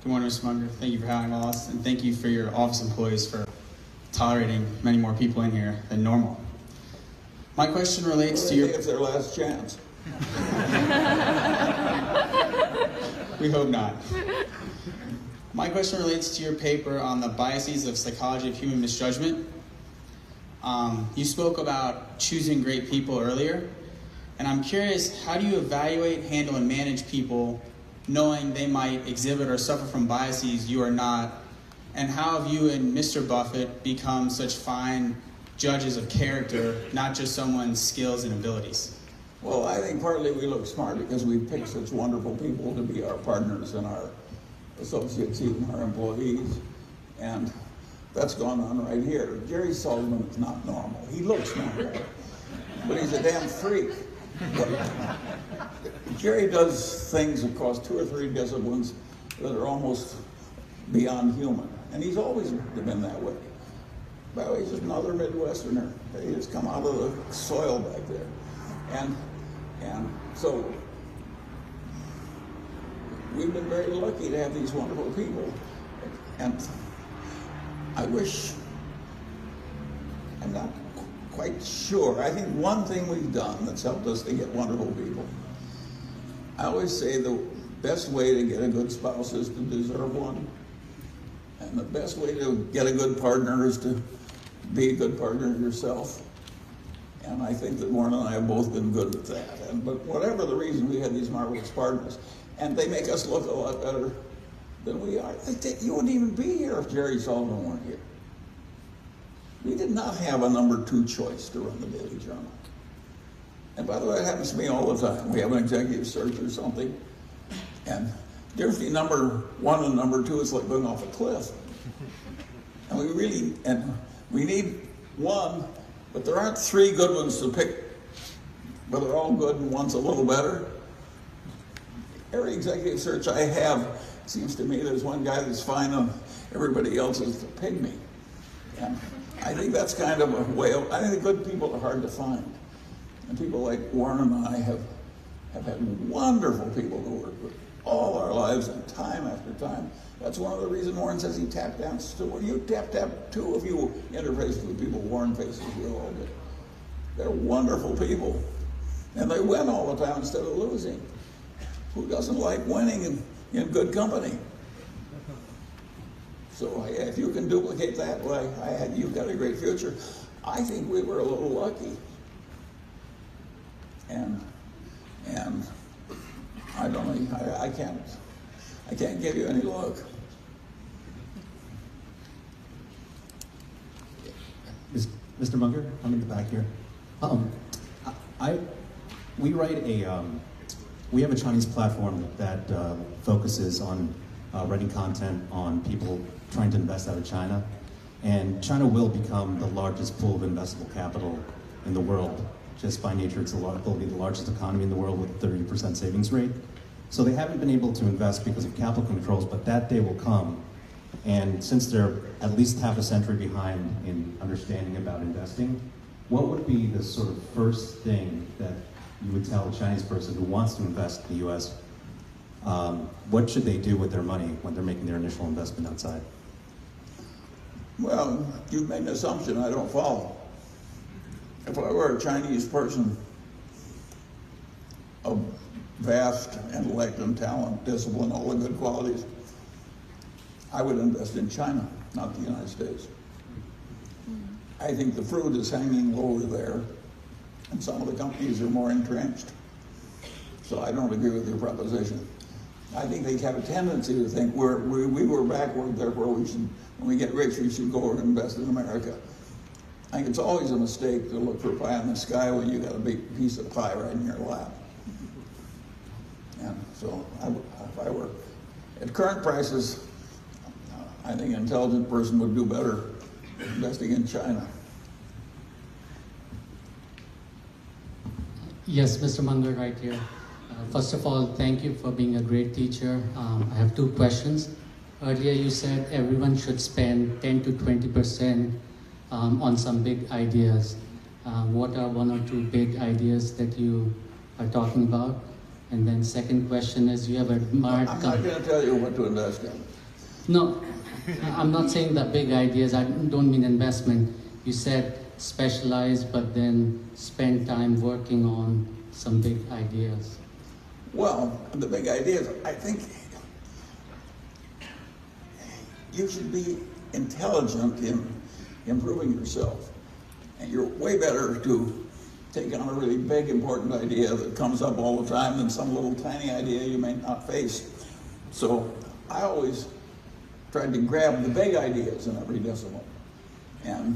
Good morning, Mr. Munger. Thank you for having us, and thank you for your office employees for tolerating many more people in here than normal. My question relates to your... It's their last chance. We hope not. My question relates to your paper on the biases of psychology of human misjudgment. You spoke about choosing great people earlier, and I'm curious, how do you evaluate, handle, and manage people knowing they might exhibit or suffer from biases you are not, and how have you and Mr. Buffett become such fine judges of character, not just someone's skills and abilities? Well, I think partly we look smart because we pick such wonderful people to be our partners and our associates, even our employees, and that's gone on right here. Jerry Sullivan is not normal. He looks normal, but he's a damn freak. Jerry does things across 2 or 3 disciplines that are almost beyond human, and he's always been that way. By the way, he's just another Midwesterner. He just come out of the soil back there. And so we've been very lucky to have these wonderful people. And I wish, I'm not quite sure. I think one thing we've done that's helped us to get wonderful people, I always say the best way to get a good spouse is to deserve one. And the best way to get a good partner is to be a good partner yourself. And I think that Warren and I have both been good at that. But whatever the reason, we had these marvelous partners. And they make us look a lot better than we are. You wouldn't even be here if Jerry Sullivan weren't here. We did not have a number 2 choice to run the Daily Journal. And by the way, it happens to me all the time. We have an executive search or something, and there's the number 1 and number 2 is like going off a cliff. And we need 1, but there aren't 3 good ones to pick, but they're all good and one's a little better. Every executive search I have, seems to me there's one guy that's fine and everybody else is a pygmy. And I think that's kind of a way of, I think the good people are hard to find. And people like Warren and I have had wonderful people to work with all our lives and time after time. That's one of the reasons Warren says he tap dances too. When you tap too, if you interface with people Warren faces with all day. They're wonderful people. And they win all the time instead of losing. Who doesn't like winning in good company? So if you can duplicate that, well, you've got a great future. I think we were a little lucky. And I don't know, I can't give you any luck. Mr. Munger, I'm in the back here. We have a Chinese platform that focuses on writing content on people trying to invest out of China. And China will become the largest pool of investable capital in the world. Just by nature, it'll be the largest economy in the world with a 30% savings rate. So they haven't been able to invest because of capital controls, but that day will come. And since they're at least half a century behind in understanding about investing, what would be the sort of first thing that you would tell a Chinese person who wants to invest in the US? What should they do with their money when they're making their initial investment outside? Well, you've made an assumption I don't follow. If I were a Chinese person of vast intellect and talent, discipline, all the good qualities, I would invest in China, not the United States. I think the fruit is hanging lower there, and some of the companies are more entrenched. So I don't agree with your proposition. I think they have a tendency to think we were backward, therefore we should, when we get rich, we should go and invest in America. I think it's always a mistake to look for pie in the sky when you got a big piece of pie right in your lap. And so if I were at current prices, I think an intelligent person would do better investing in China. Yes, Mr. Munger, right here. First of all, thank you for being a great teacher. I have two questions. Earlier you said everyone should spend 10 to 20% on some big ideas. What are one or two big ideas that you are talking about? And then second question is, you have admired... I'm not going to tell you what to invest in. No, I'm not saying the big ideas. I don't mean investment. You said specialize, but then spend time working on some big ideas. Well, the big ideas, I think you should be intelligent in improving yourself. And you're way better to take on a really big, important idea that comes up all the time than some little tiny idea you may not face. So I always tried to grab the big ideas in every discipline. And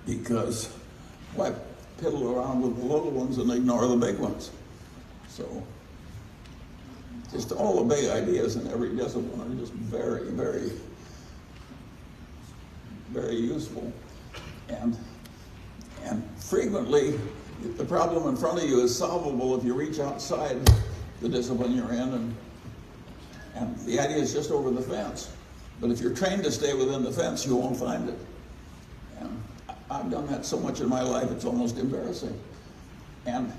because why piddle around with the little ones and ignore the big ones? So just all the big ideas in every discipline are just very, very, very useful. And frequently, the problem in front of you is solvable if you reach outside the discipline you're in, and the idea is just over the fence. But if you're trained to stay within the fence, you won't find it. And I've done that so much in my life, it's almost embarrassing. And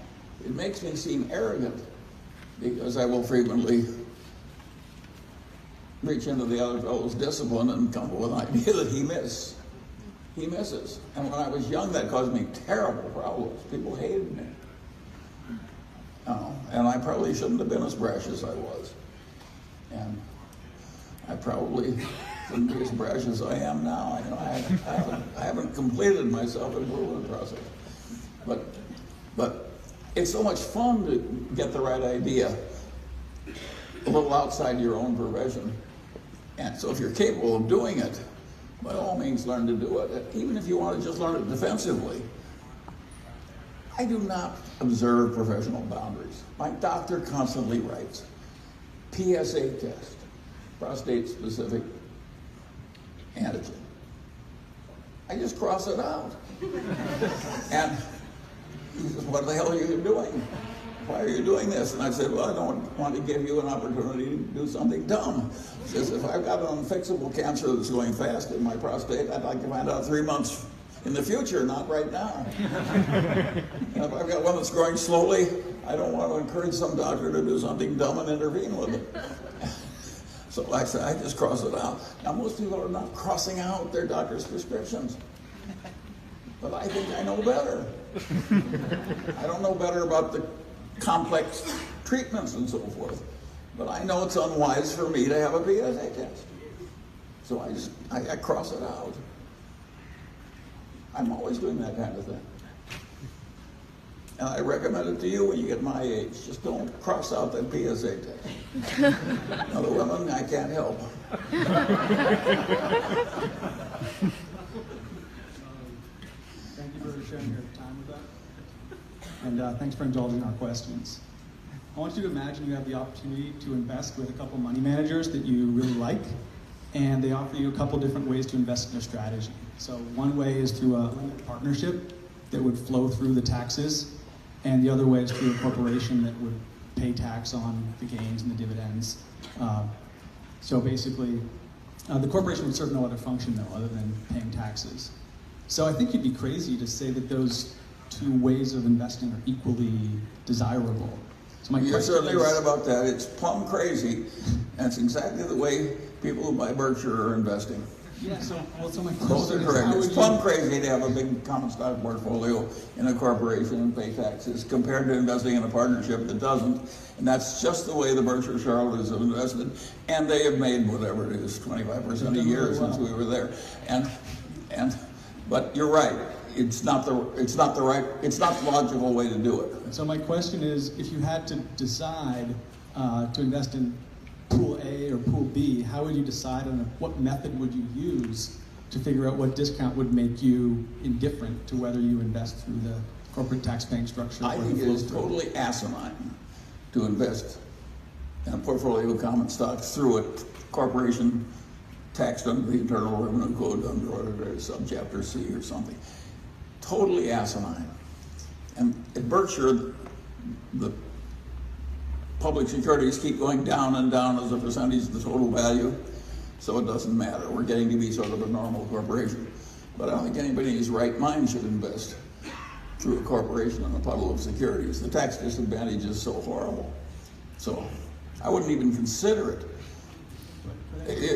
it makes me seem arrogant, because I will frequently reach into the other fellow's discipline and come up with an idea that he misses. And when I was young, that caused me terrible problems. People hated me. And I probably shouldn't have been as brash as I was. And I probably shouldn't be as brash as I am now. I haven't completed my self-improvement process. But it's so much fun to get the right idea a little outside your own profession. And so if you're capable of doing it, by all means learn to do it, even if you want to just learn it defensively. I do not observe professional boundaries. My doctor constantly writes, PSA test, prostate-specific antigen. I just cross it out. And he says, what the hell are you doing? Why are you doing this? And I said, well, I don't want to give you an opportunity to do something dumb. He says, if I've got an unfixable cancer that's going fast in my prostate, I'd like to find out 3 months in the future, not right now. And if I've got one that's growing slowly, I don't want to encourage some doctor to do something dumb and intervene with it. So like I said, I just cross it out. Now, most people are not crossing out their doctor's prescriptions. But I think I know better. I don't know better about the complex treatments and so forth, but I know it's unwise for me to have a PSA test. So I cross it out. I'm always doing that kind of thing. And I recommend it to you when you get my age. Just don't cross out that PSA test. Now the women, I can't help. Thank you for sharing your time with us. And thanks for indulging our questions. I want you to imagine you have the opportunity to invest with a couple money managers that you really like, and they offer you a couple different ways to invest in their strategy. So one way is through a limited partnership that would flow through the taxes, and the other way is through a corporation that would pay tax on the gains and the dividends. So basically, the corporation would serve no other function though, other than paying taxes. So I think you'd be crazy to say that those two ways of investing are equally desirable. So my You're question certainly is, right about that. It's plumb crazy, and it's exactly the way people who buy Berkshire are investing. yeah, so my Both question are is, correct. how It's would plumb you, crazy to have a big common stock portfolio in a corporation and pay taxes compared to investing in a partnership that doesn't. And that's just the way the Berkshire shareholders have invested. And they have made whatever it is, 25% a year since we were there. But you're right. It's not the logical way to do it. so my question is, if you had to decide to invest in pool A or pool B, how would you decide on what method would you use to figure out what discount would make you indifferent to whether you invest through the corporate tax paying structure? I think it is totally asinine to invest in a portfolio of common stocks through a corporation taxed under the Internal Revenue Code under subchapter C or something. Totally asinine. And at Berkshire, the public securities keep going down and down as a percentage of the total value, so it doesn't matter. We're getting to be sort of a normal corporation. But I don't think anybody in his right mind should invest through a corporation in a puddle of securities. The tax disadvantage is so horrible. So I wouldn't even consider it.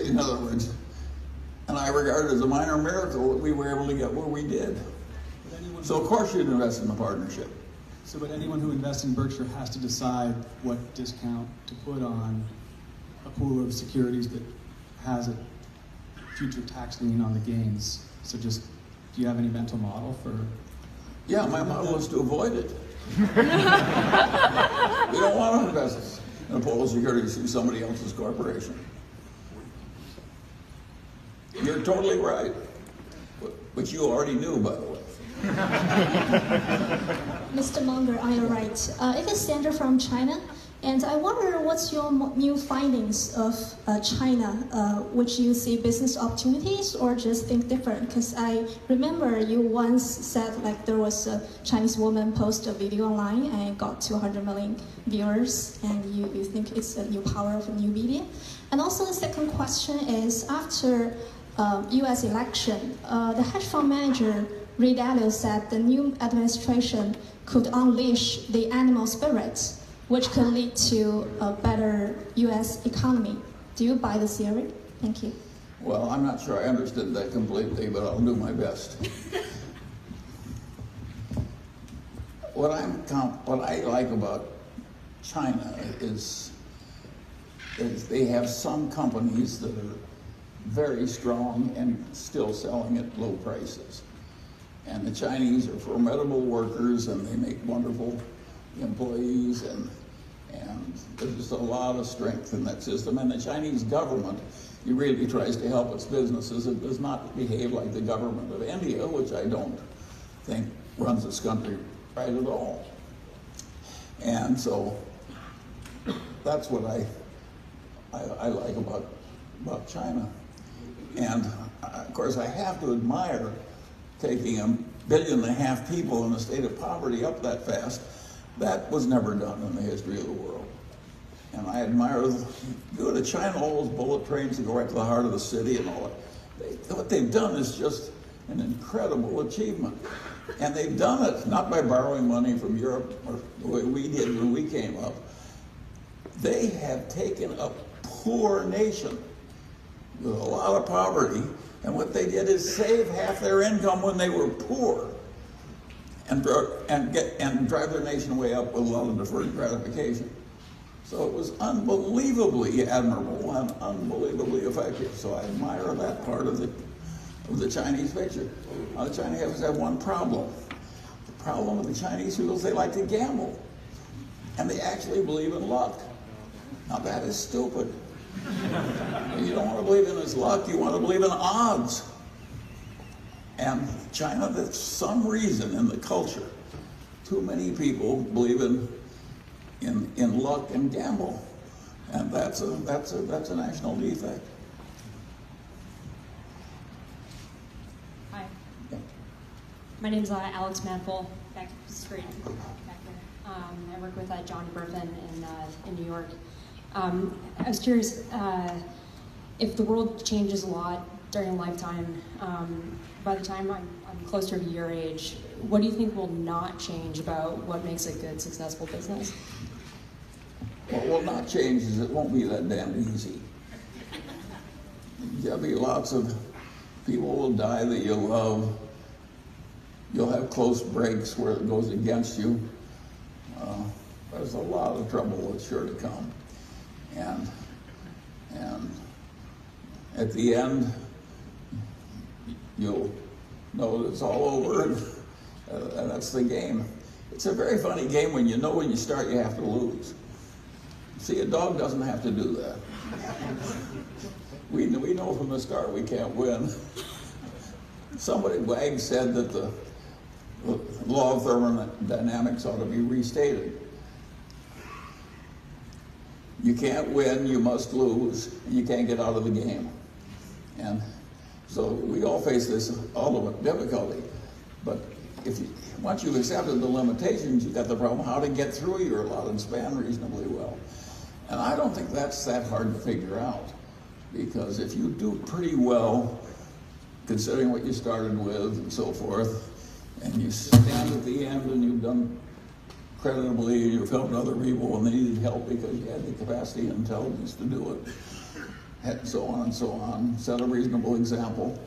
In other words, and I regard it as a minor miracle that we were able to get where we did. So of course you'd invest in a partnership. So, but anyone who invests in Berkshire has to decide what discount to put on a pool of securities that has a future tax lien on the gains. So just, do you have any mental model for? Yeah, my model is to avoid it. We don't want to invest in a pool of securities through somebody else's corporation. You're totally right, but you already knew, by the way. Mr. Munger, on your right. It is Sandra from China, and I wonder what's your new findings of China, which you see business opportunities or just think different? Because I remember you once said like there was a Chinese woman post a video online and it got to 100 million viewers, and you think it's a new power of a new media. And also the second question is, after US election, the hedge fund manager Ray Dalio said the new administration could unleash the animal spirit, which could lead to a better US economy. Do you buy this theory? Thank you. Well, I'm not sure I understood that completely, but I'll do my best. What I like about China is they have some companies that are very strong and still selling at low prices. And the Chinese are formidable workers, and they make wonderful employees, and there's just a lot of strength in that system. And the Chinese government, it really tries to help its businesses. It does not behave like the government of India, which I don't think runs this country right at all. And so that's what I like about China. And of course, I have to admire taking 1.5 billion people in a state of poverty up that fast. That was never done in the history of the world. And I admire, you go to China, all those bullet trains that go right to the heart of the city and all that. What they've done is just an incredible achievement. And they've done it not by borrowing money from Europe or the way we did when we came up. They have taken a poor nation with a lot of poverty, and what they did is save half their income when they were poor, and drive their nation way up with a lot of deferred gratification. So it was unbelievably admirable and unbelievably effective. So I admire that part of the Chinese picture. Now, China has one problem. The problem with the Chinese people is they like to gamble, and they actually believe in luck. Now that is stupid. You don't want to believe in his luck, you want to believe in odds. And China, there's some reason in the culture, too many people believe in luck and gamble. And that's a national defect. Hi. My name is Alex Manful, back straight back here. I work with John Burfin in New York. I was curious, if the world changes a lot during a lifetime, by the time I'm close to your age, what do you think will not change about what makes a good, successful business? What will not change is it won't be that damn easy. There'll be lots of people will die that you love. You'll have close breaks where it goes against you. There's a lot of trouble that's sure to come. And at the end, you'll know that it's all over, and that's the game. It's a very funny game when you know when you start you have to lose. See, a dog doesn't have to do that. We know from the start we can't win. Somebody, Wag, said that the law of thermodynamics ought to be restated. You can't win, you must lose, and you can't get out of the game. And so we all face this ultimate difficulty. But once you've accepted the limitations, you've got the problem how to get through your allotted span reasonably well. And I don't think that's that hard to figure out, because if you do pretty well, considering what you started with and so forth, and you stand at the end and you've done creditably, and you've helped other people when they needed help because you had the capacity and intelligence to do it, and so on, set a reasonable example,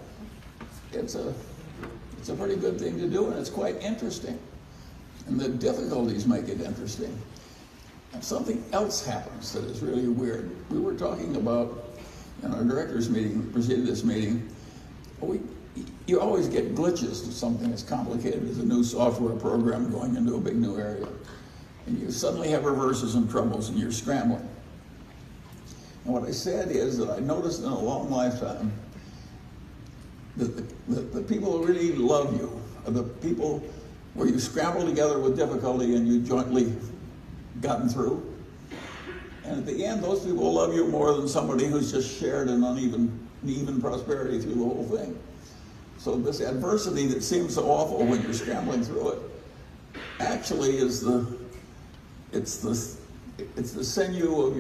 it's a pretty good thing to do, and it's quite interesting. And the difficulties make it interesting. And something else happens that is really weird. We were talking about, in our directors meeting, that preceded this meeting, you always get glitches to something as complicated as a new software program going into a big new area. And you suddenly have reverses and troubles and you're scrambling. And what I said is that I noticed in a long lifetime that the people who really love you are the people where you scramble together with difficulty and you jointly gotten through. And at the end, those people love you more than somebody who's just shared an uneven prosperity through the whole thing. So this adversity that seems so awful when you're scrambling through it actually is it's the sinew of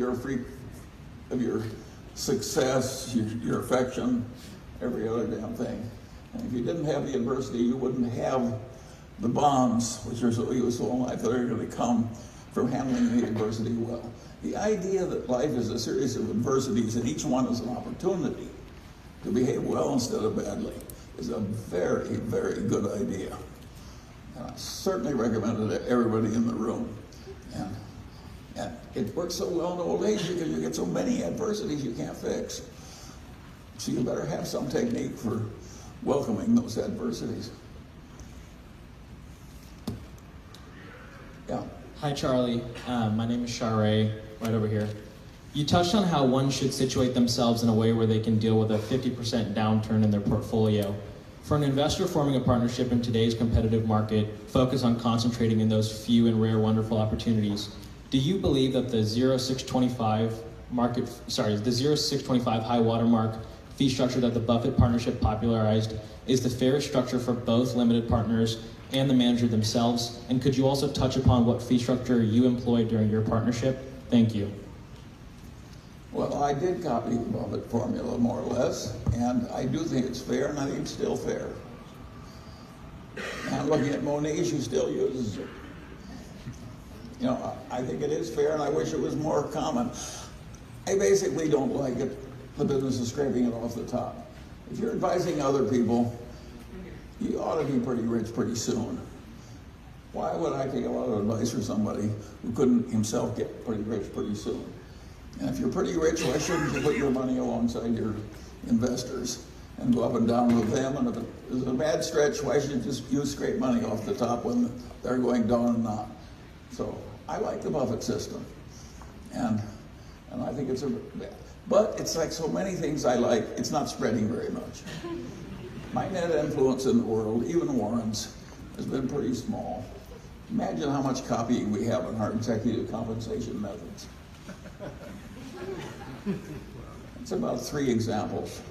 your success, your affection, every other damn thing. And if you didn't have the adversity, you wouldn't have the bonds, which are so useful in life, that are going to come from handling the adversity well. The idea that life is a series of adversities and each one is an opportunity to behave well instead of badly is a very, very good idea. And I certainly recommend it to everybody in the room. And it works so well in old age because you get so many adversities you can't fix. So you better have some technique for welcoming those adversities. Yeah. Hi, Charlie. My name is Share, right over here. You touched on how one should situate themselves in a way where they can deal with a 50% downturn in their portfolio. For an investor forming a partnership in today's competitive market, focus on concentrating in those few and rare wonderful opportunities. Do you believe that the 0.625 high watermark fee structure that the Buffett partnership popularized is the fairest structure for both limited partners and the manager themselves? And could you also touch upon what fee structure you employed during your partnership? Thank you. Well, I did copy the Buffett formula more or less, and I do think it's fair, and I think it's still fair. And looking at Moniz, who still uses it. You know, I think it is fair, and I wish it was more common. I basically don't like it, the business of scraping it off the top. If you're advising other people, you ought to be pretty rich pretty soon. Why would I take a lot of advice from somebody who couldn't himself get pretty rich pretty soon? And if you're pretty rich, why shouldn't you put your money alongside your investors and go up and down with them? And if it is a bad stretch, why should you scrape money off the top when they're going down and not? So I like the Buffett system. And I think but it's like so many things I like, it's not spreading very much. My net influence in the world, even Warren's, has been pretty small. Imagine how much copying we have on our executive compensation methods. It's about 3 examples.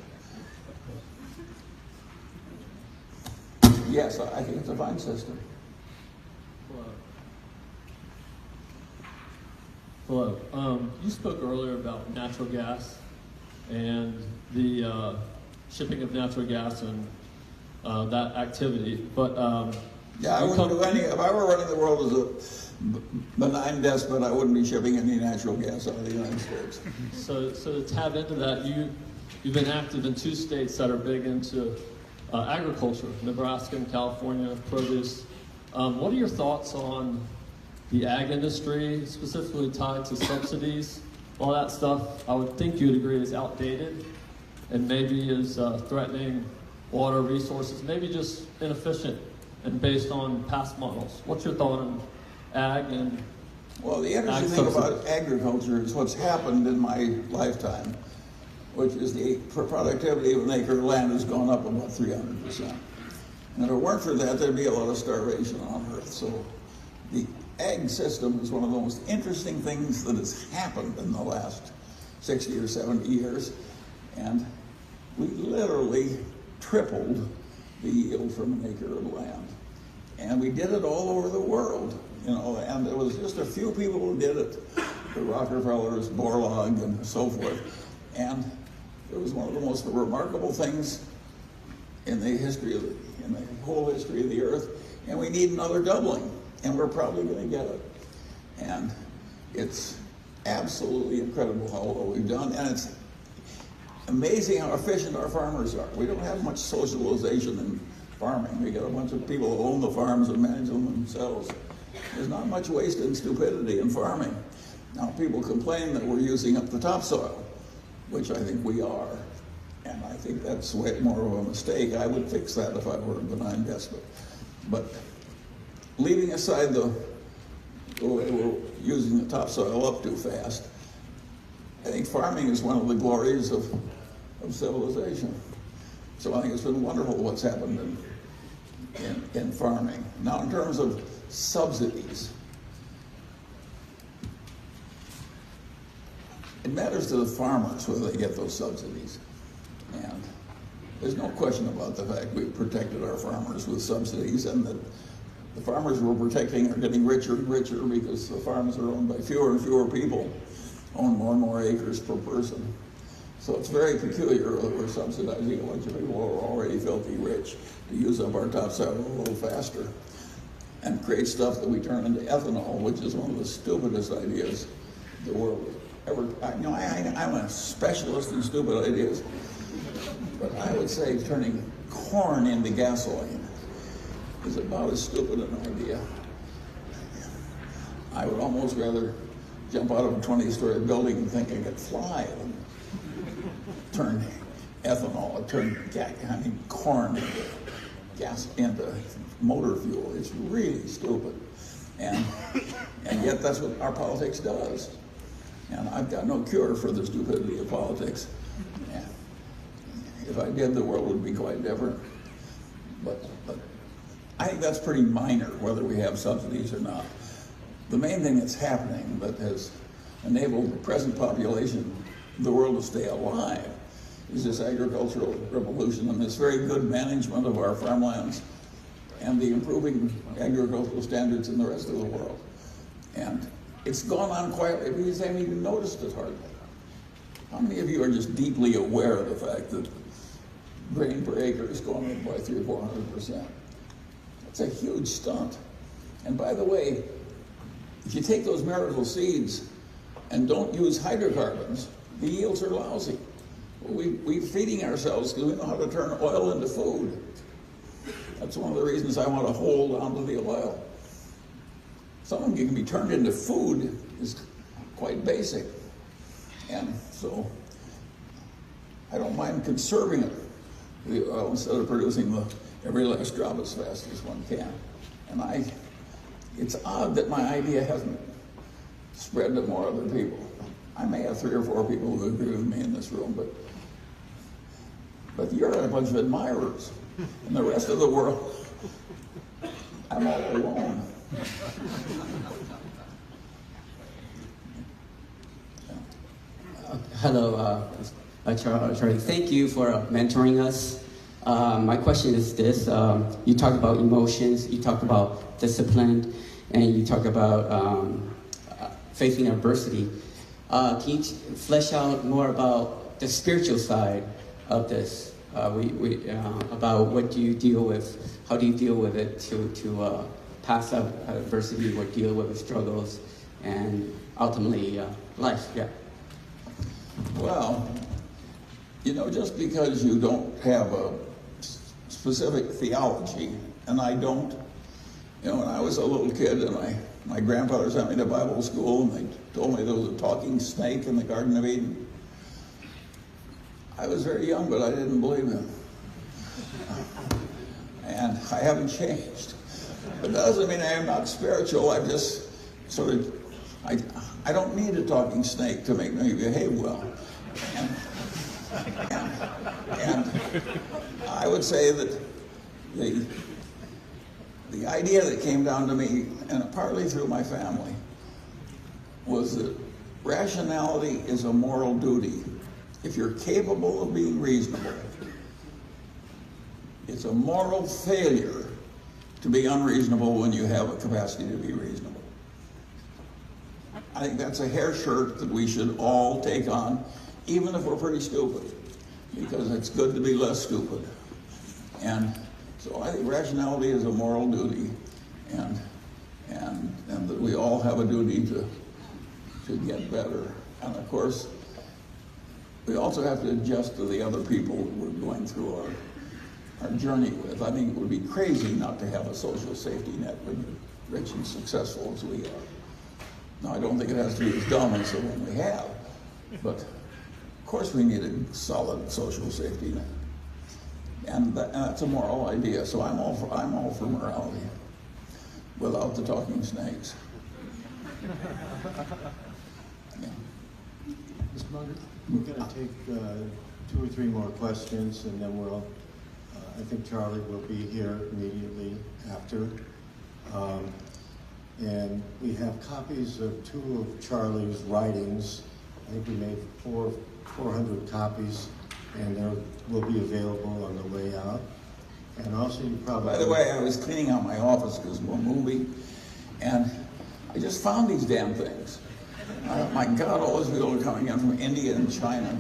Yes, I think it's a fine system. Hello. You spoke earlier about natural gas and the shipping of natural gas and that activity, but yeah, I wouldn't do any. If I were running the world as a benign despot, I wouldn't be shipping any natural gas out of the United States. So to tap into that, you've been active in 2 states that are big into agriculture, Nebraska and California, produce. What are your thoughts on the ag industry, specifically tied to subsidies? All that stuff, I would think you would agree, is outdated and maybe is threatening water resources, maybe just inefficient and based on past models. What's your thought on ag and well, the interesting thing about agriculture is what's happened in my lifetime, which is the productivity of an acre of land has gone up about 300%. And if it weren't for that, there'd be a lot of starvation on Earth. So the ag system is one of the most interesting things that has happened in the last 60 or 70 years. And we literally tripled the yield from an acre of land. And we did it all over the world, you know, and there was just a few people who did it, the Rockefellers, Borlaug, and so forth. And it was one of the most remarkable things in the whole history of the earth. And we need another doubling, and we're probably going to get it. And it's absolutely incredible how well we've done, and it's amazing how efficient our farmers are. We don't have much socialization in farming. We got a bunch of people who own the farms and manage them themselves. There's not much waste and stupidity in farming. Now, people complain that we're using up the topsoil, which I think we are, and I think that's way more of a mistake. I would fix that if I were a benign despot. But leaving aside the way we're using the topsoil up too fast, I think farming is one of the glories of civilization. So I think it's been wonderful what's happened in farming. Now, in terms of subsidies, it matters to the farmers whether they get those subsidies. And there's no question about the fact we've protected our farmers with subsidies, and that the farmers we're protecting are getting richer and richer because the farms are owned by fewer and fewer people, own more and more acres per person. So it's very peculiar that we're subsidizing a bunch of people who are already filthy rich to use up our topsoil a little faster and create stuff that we turn into ethanol, which is one of the stupidest ideas the world ever. I'm a specialist in stupid ideas, but I would say turning corn into gasoline is about as stupid an idea. I would almost rather jump out of a 20-story building and think I could fly than turn ethanol, corn into gas, into motor fuel. It's really stupid. And yet that's what our politics does. And I've got no cure for the stupidity of politics. And if I did, the world would be quite different. But I think that's pretty minor, whether we have subsidies or not. The main thing that's happening that has enabled the present population of the world to stay alive is this agricultural revolution and this very good management of our farmlands and the improving agricultural standards in the rest of the world. And it's gone on quietly because they haven't even noticed it hardly. How many of you are just deeply aware of the fact that grain per acre is going up by 300 or 400%? That's a huge stunt. And by the way, if you take those miracle seeds and don't use hydrocarbons, the yields are lousy. We're feeding ourselves because we know how to turn oil into food. That's one of the reasons I want to hold on to the oil. Something that can be turned into food is quite basic. And so I don't mind conserving it, the oil, instead of producing every last drop as fast as one can. And it's odd that my idea hasn't spread to more other people. I may have 3 or 4 people who agree with me in this room, but you're a bunch of admirers. And the rest of the world, I'm all alone. Hello, Charlie. Thank you for mentoring us. My question is this. You talked about emotions, you talked about discipline, and you talked about facing adversity. Can you flesh out more about the spiritual side of this? About what do you deal with? How do you deal with it to pass up adversity or deal with the struggles and ultimately life? Yeah. Well, just because you don't have a specific theology, and I don't, when I was a little kid and my grandfather sent me to Bible school and they told me there was a talking snake in the Garden of Eden. I was very young, but I didn't believe him. And I haven't changed. But that doesn't mean I am not spiritual. I just sort of, I don't need a talking snake to make me behave well. And I would say that the idea that came down to me, and partly through my family, was that rationality is a moral duty. If you're capable of being reasonable, it's a moral failure to be unreasonable when you have a capacity to be reasonable. I think that's a hair shirt that we should all take on, even if we're pretty stupid, because it's good to be less stupid. And so I think rationality is a moral duty, and that we all have a duty to get better. And of course, we also have to adjust to the other people that we're going through our journey with. I think it would be crazy not to have a social safety net when you're rich and successful as we are. Now, I don't think it has to be as dumb as the one we have, but of course we need a solid social safety net. And that's a moral idea, so I'm all for morality, without the talking snakes. Yeah. Mr. Munger? We're going to take 2 or 3 more questions, and then we'll, I think Charlie will be here immediately after. And we have copies of 2 of Charlie's writings. I think we made 400 copies, and they will be available on the way out. And also you probably... By the way, I was cleaning out my office because we're moving, and I just found these damn things. My God, all those people are coming in from India and China.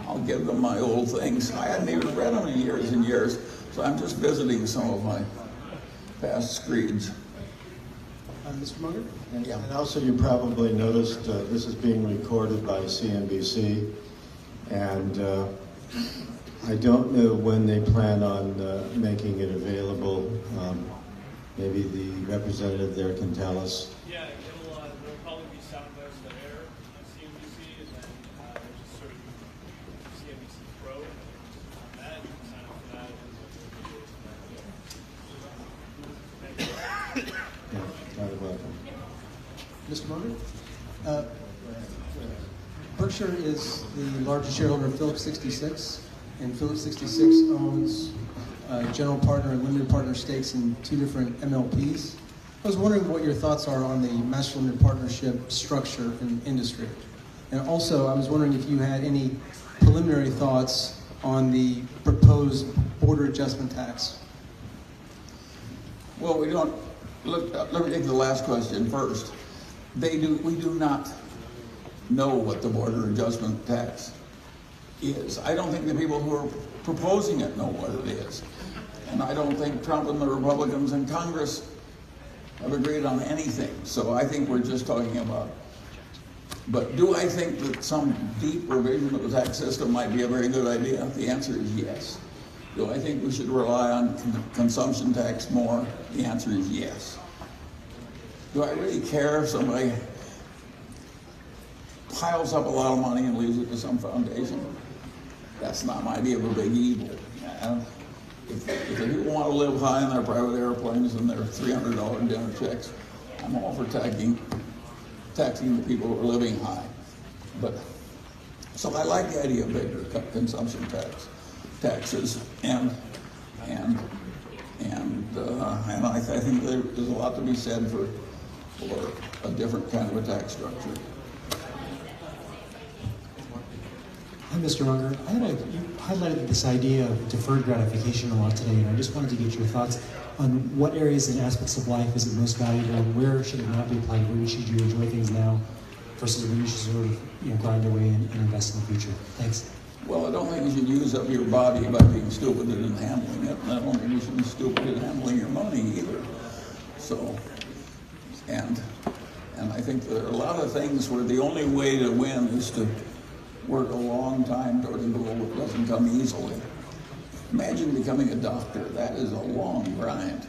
I'll give them my old things. I hadn't even read them in years and years, so I'm just visiting some of my past screeds. Mr. Munger? And also you probably noticed this is being recorded by CNBC, and I don't know when they plan on making it available. Maybe the representative there can tell us. Yeah, it'll probably be Southwest Air on CNBC, and then just sort of CNBC Pro on that. You can sign up for that. Thank you. You're welcome. Mr. Munger? Berkshire is the largest shareholder of Phillips 66, and Phillips 66 owns general partner and limited partner stakes in 2 different MLPs. I was wondering what your thoughts are on the master limited partnership structure in the industry. And also, I was wondering if you had any preliminary thoughts on the proposed border adjustment tax. Well, we don't... Look, let me take the last question first. We do not know what the border adjustment tax is. I don't think the people who are proposing it know what it is. And I don't think Trump and the Republicans in Congress have agreed on anything. So I think we're just talking about. But do I think that some deep revision of the tax system might be a very good idea? The answer is yes. Do I think we should rely on consumption tax more? The answer is yes. Do I really care if somebody piles up a lot of money and leaves it to some foundation? That's not my idea of a big evil. If the people want to live high in their private airplanes and their $300 dinner checks, I'm all for taxing the people who are living high. But so I like the idea of bigger consumption taxes, and I think there's a lot to be said for a different kind of a tax structure. Hi, Mr. Munger. You highlighted this idea of deferred gratification a lot today, and I just wanted to get your thoughts on what areas and aspects of life is it most valuable, and where should it not be applied? Where should you enjoy things now versus where you should sort of grind away and invest in the future? Thanks. Well, I don't think you should use up your body by being stupid in handling it, and I don't think you should be stupid in handling your money either. So, and I think there are a lot of things where the only way to win is to work a long time toward a goal that doesn't come easily. Imagine becoming a doctor. That is a long grind.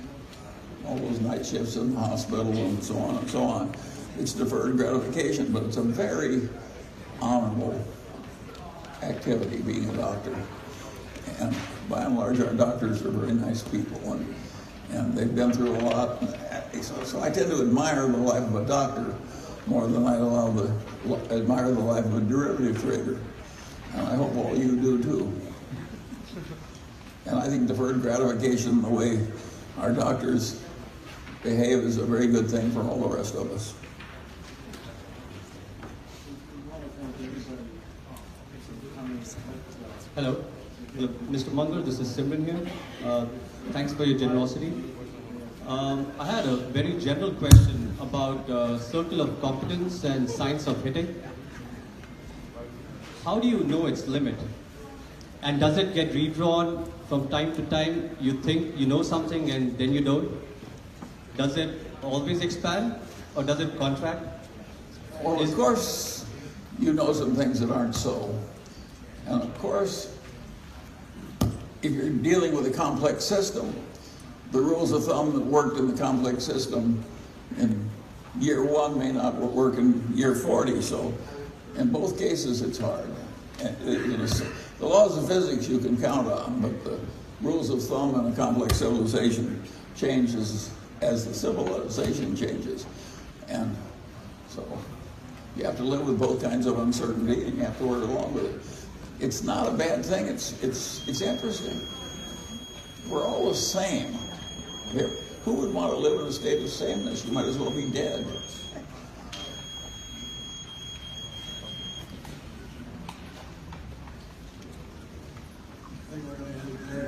All those night shifts in the hospital and so on and so on. It's deferred gratification, but it's a very honorable activity, being a doctor. And by and large, our doctors are very nice people, and they've been through a lot. So I tend to admire the life of a doctor more than I admire the life of a derivative trader. And I hope all you do too. And I think deferred gratification, the way our doctors behave, is a very good thing for all the rest of us. Hello, Mr. Munger, this is Simran here. Thanks for your generosity. I had a very general question about circle of competence and science of hitting. How do you know its limit? And does it get redrawn from time to time? You think you know something and then you don't? Does it always expand or does it contract? Well, of course, you know some things that aren't so. And of course, if you're dealing with a complex system, the rules of thumb that worked in the complex system in year 1 may not work in year 40. So in both cases, it's hard. The laws of physics you can count on, but the rules of thumb in a complex civilization changes as the civilization changes. And so you have to live with both kinds of uncertainty, and you have to work along with it. It's not a bad thing. It's interesting. We're all the same. Who would want to live in a state of sameness? You might as well be dead.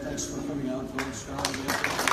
Thanks for coming out, Philip.